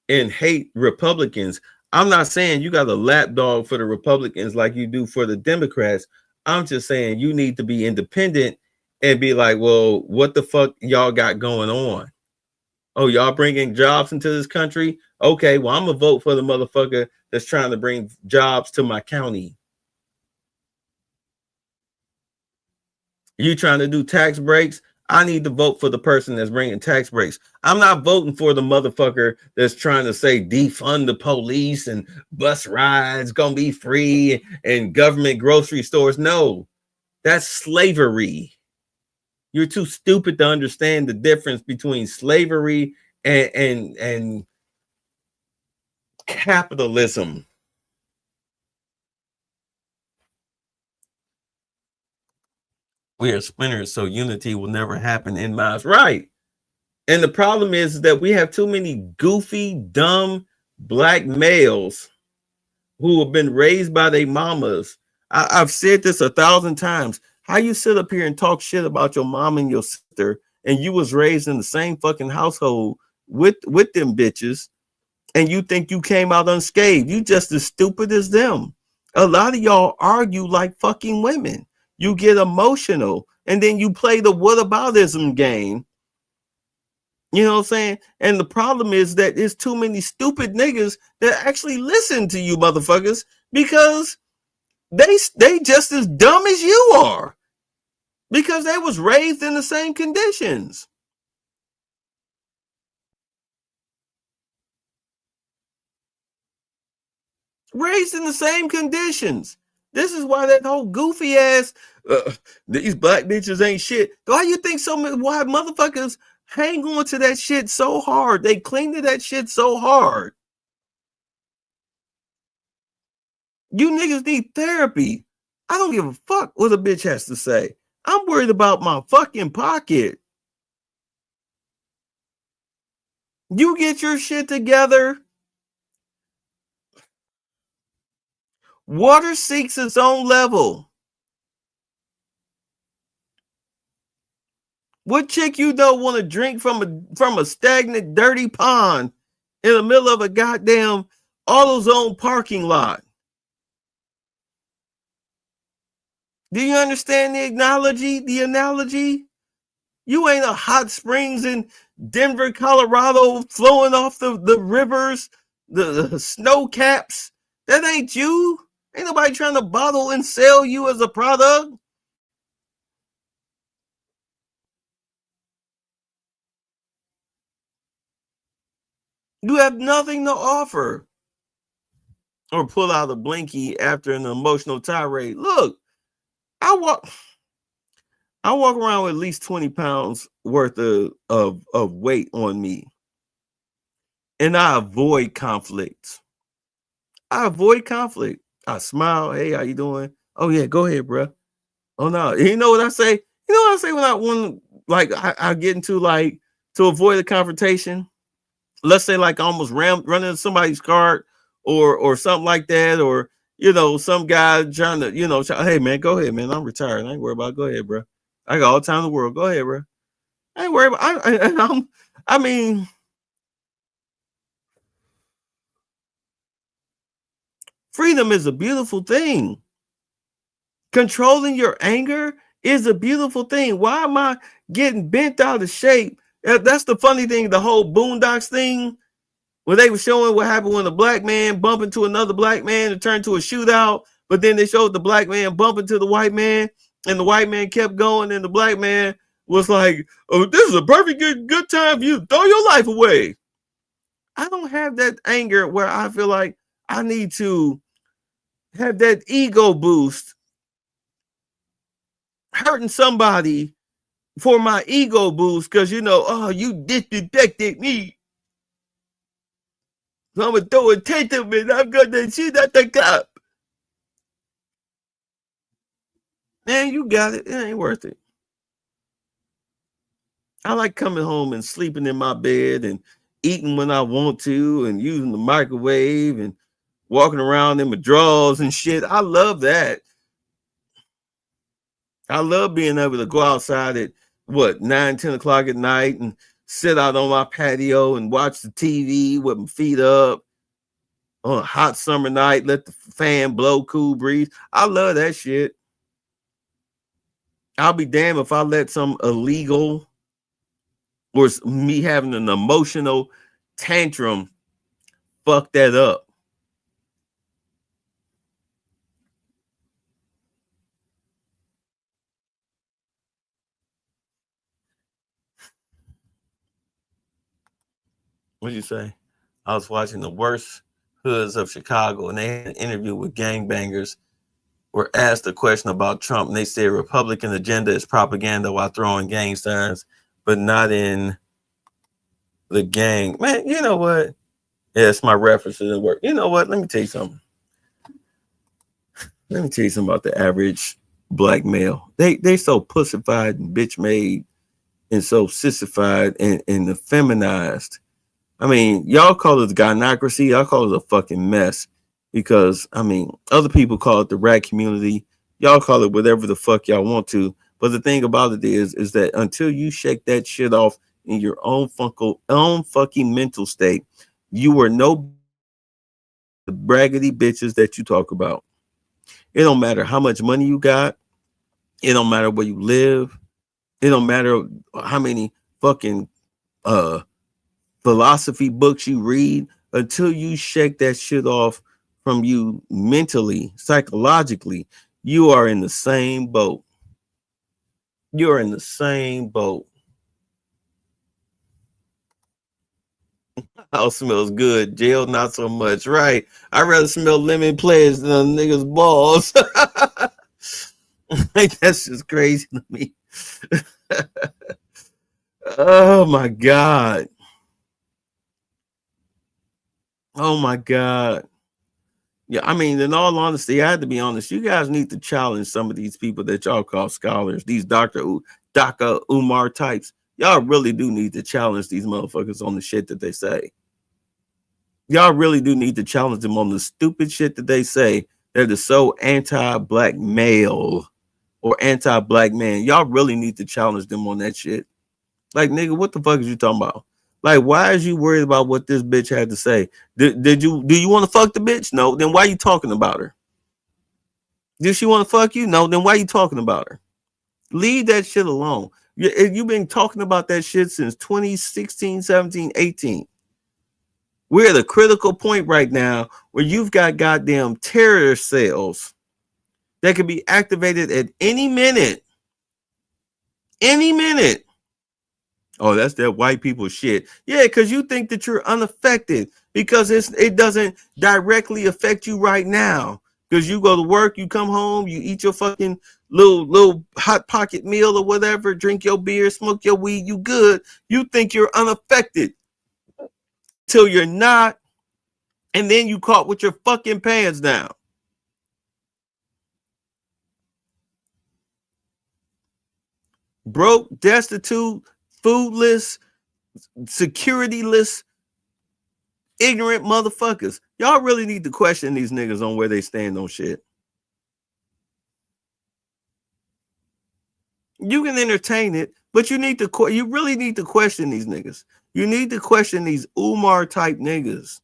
and hate Republicans, I'm not saying you got a lapdog for the Republicans like you do for the Democrats. I'm just saying you need to be independent and be like, well, what the fuck y'all got going on? Oh, y'all bringing jobs into this country? Okay, well, I'm going to vote for the motherfucker that's trying to bring jobs to my county. You trying to do tax breaks? I need to vote for the person that's bringing tax breaks. I'm not voting for the motherfucker that's trying to say defund the police and bus rides gonna be free and government grocery stores. No, that's slavery. You're too stupid to understand the difference between slavery and capitalism. We are splinters, so unity will never happen in minds. Right. And the problem is that we have too many goofy, dumb black males who have been raised by their mamas. I've said this 1,000 times. How you sit up here and talk shit about your mom and your sister, and you was raised in the same fucking household with them bitches, and you think you came out unscathed? You just as stupid as them. A lot of y'all argue like fucking women. You get emotional, and then you play the whataboutism game. You know what I'm saying? And the problem is that there's too many stupid niggas that actually listen to you motherfuckers because they just as dumb as you are because they was raised in the same conditions. Raised in the same conditions. This is why that whole goofy ass, these black bitches ain't shit. Why you think so many, why motherfuckers hang on to that shit so hard? They cling to that shit so hard. You niggas need therapy. I don't give a fuck what a bitch has to say. I'm worried about my fucking pocket. You get your shit together. Water seeks its own level. What chick you don't want to drink from a stagnant, dirty pond in the middle of a goddamn AutoZone parking lot? Do you understand the analogy? You ain't a hot springs in Denver, Colorado, flowing off the rivers, the snow caps. That ain't you. Ain't nobody trying to bottle and sell you as a product. You have nothing to offer. Or pull out a blinky after an emotional tirade. Look, I walk around with at least 20 pounds worth of weight on me. And I avoid conflict. I smile. Hey, how you doing? Oh yeah, go ahead, bro. Oh no, you know what I say? You know what I say when I get into like to avoid a confrontation. Let's say like I almost run into somebody's car or something like that, or some guy trying to hey man, go ahead, man. I'm retired. I ain't worried about it. Go ahead, bro. I got all the time in the world. Go ahead, bro. I ain't worried about. I mean. Freedom is a beautiful thing. Controlling your anger is a beautiful thing. Why am I getting bent out of shape? That's the funny thing, the whole Boondocks thing, where they were showing what happened when a black man bumped into another black man and turned to a shootout, but then they showed the black man bumping to the white man, and the white man kept going, and the black man was like, oh, this is a perfect good time for you to throw your life away. I don't have that anger where I feel like I need to have that ego boost, hurting somebody for my ego boost because you disrespected me. So I'm gonna throw a tantrum and I'm gonna shoot at the cop. Man, you got it. It ain't worth it. I like coming home and sleeping in my bed and eating when I want to and using the microwave and walking around in my drawers and shit. I love that. I love being able to go outside at 9, 10 o'clock at night and sit out on my patio and watch the TV with my feet up on a hot summer night, let the fan blow, cool breeze. I love that shit. I'll be damned if I let some illegal or me having an emotional tantrum fuck that up. What'd you say? I was watching The Worst Hoods of Chicago, and they had an interview with gangbangers. Were asked a question about Trump, and they said Republican agenda is propaganda while throwing gang signs, but not in the gang. Man, you know what? Yeah, it's my references at work. You know what? Let me tell you something. Let me tell you something about the average black male. They so pussified and bitch made and so sissified and effeminized. I mean, y'all call it gynocracy. Y'all call it a fucking mess because, I mean, other people call it the rat community. Y'all call it whatever the fuck y'all want to. But the thing about it is that until you shake that shit off in your own fucking mental state, you are no the braggedy bitches that you talk about. It don't matter how much money you got. It don't matter where you live. It don't matter how many fucking philosophy books you read. Until you shake that shit off from you mentally, psychologically, you are in the same boat. You're in the same boat. House smells good. Jail, not so much. Right. I'd rather smell lemon players than a nigga's balls. Like, that's just crazy to me. Oh my God. Oh my God. Yeah, I mean, in all honesty, I had to be honest. You guys need to challenge some of these people that y'all call scholars, these Dr. Umar types. Y'all really do need to challenge these motherfuckers on the shit that they say. Y'all really do need to challenge them on the stupid shit that they say that is so anti-black male or anti-black man. Y'all really need to challenge them on that shit. Like, nigga, what the fuck is you talking about? Like, why is you worried about what this bitch had to say? Do you want to fuck the bitch? No. Then why are you talking about her? Did she want to fuck you? No. Then why are you talking about her? Leave that shit alone. You've been talking about that shit since 2016, 17, 18. We're at a critical point right now where you've got goddamn terror cells that could be activated at any minute. Any minute. Oh, that's that white people shit. Yeah, because you think that you're unaffected because it doesn't directly affect you right now. Because you go to work, you come home, you eat your fucking little hot pocket meal or whatever, drink your beer, smoke your weed, you good. You think you're unaffected till you're not, and then you caught with your fucking pants down. Broke, destitute, foodless, securityless, ignorant motherfuckers. Y'all really need to question these niggas on where they stand on shit. You can entertain it, but you really need to question these niggas. You need to question these Umar type niggas.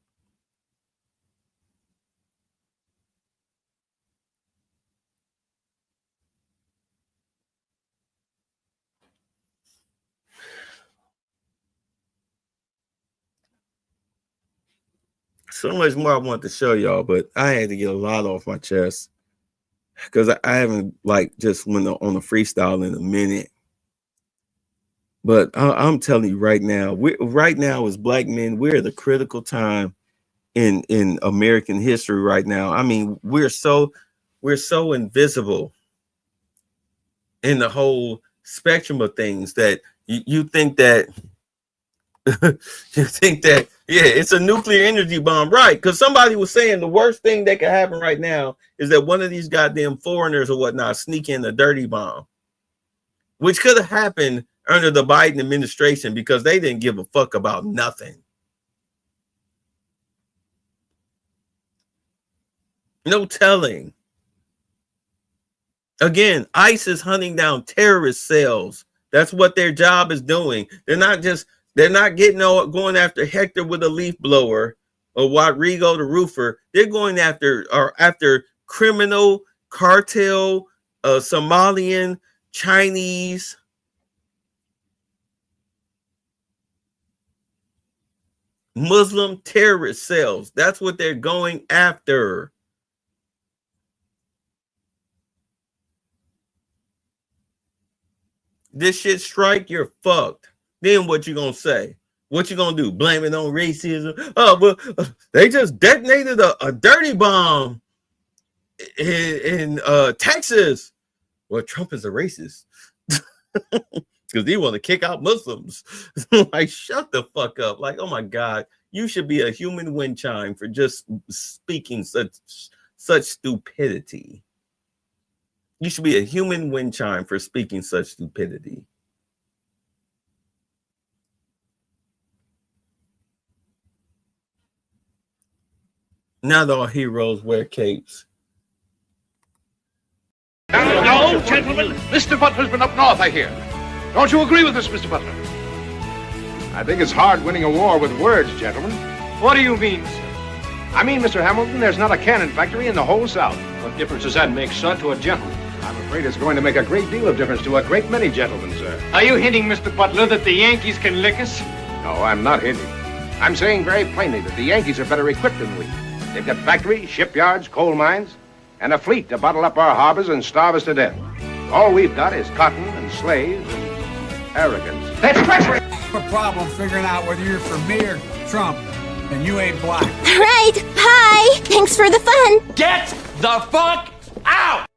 So much more I want to show y'all, but I had to get a lot off my chest because I haven't just went on a freestyle in a minute. But I'm telling you right now, right now as black men, we're at a critical time in American history right now. I mean, we're so invisible in the whole spectrum of things that you think that You think that, yeah, it's a nuclear energy bomb, right? Because somebody was saying the worst thing that could happen right now is that one of these goddamn foreigners or whatnot sneak in a dirty bomb, which could have happened under the Biden administration because they didn't give a fuck about nothing. No telling. Again, ICE is hunting down terrorist cells. That's what their job is doing. They're not going after Hector with a leaf blower or Rodrigo the roofer. They're going after criminal, cartel, Somalian, Chinese, Muslim terrorist cells. That's what they're going after. This shit strike, you're fucked. Then what you gonna say? What you gonna do? Blame it on racism? Oh, well, they just detonated a dirty bomb in Texas. Well, Trump is a racist because he want to kick out Muslims. Like, shut the fuck up. Like, oh my God, you should be a human wind chime for just speaking such stupidity. You should be a human wind chime for speaking such stupidity. Not all heroes wear capes. No, gentlemen, Mr. Butler's been up north, I hear. Don't you agree with this, Mr. Butler? I think it's hard winning a war with words, gentlemen. What do you mean, sir? I mean, Mr. Hamilton, there's not a cannon factory in the whole South. What difference does that make, sir, to a gentleman? I'm afraid it's going to make a great deal of difference to a great many gentlemen, sir. Are you hinting, Mr. Butler, that the Yankees can lick us? No, I'm not hinting. I'm saying very plainly that the Yankees are better equipped than we. They've got factories, shipyards, coal mines, and a fleet to bottle up our harbors and starve us to death. All we've got is cotton and slaves and arrogance. That's treachery! I have a problem figuring out whether you're for me or Trump, and you ain't black. Right. Hi. Thanks for the fun. Get the fuck out!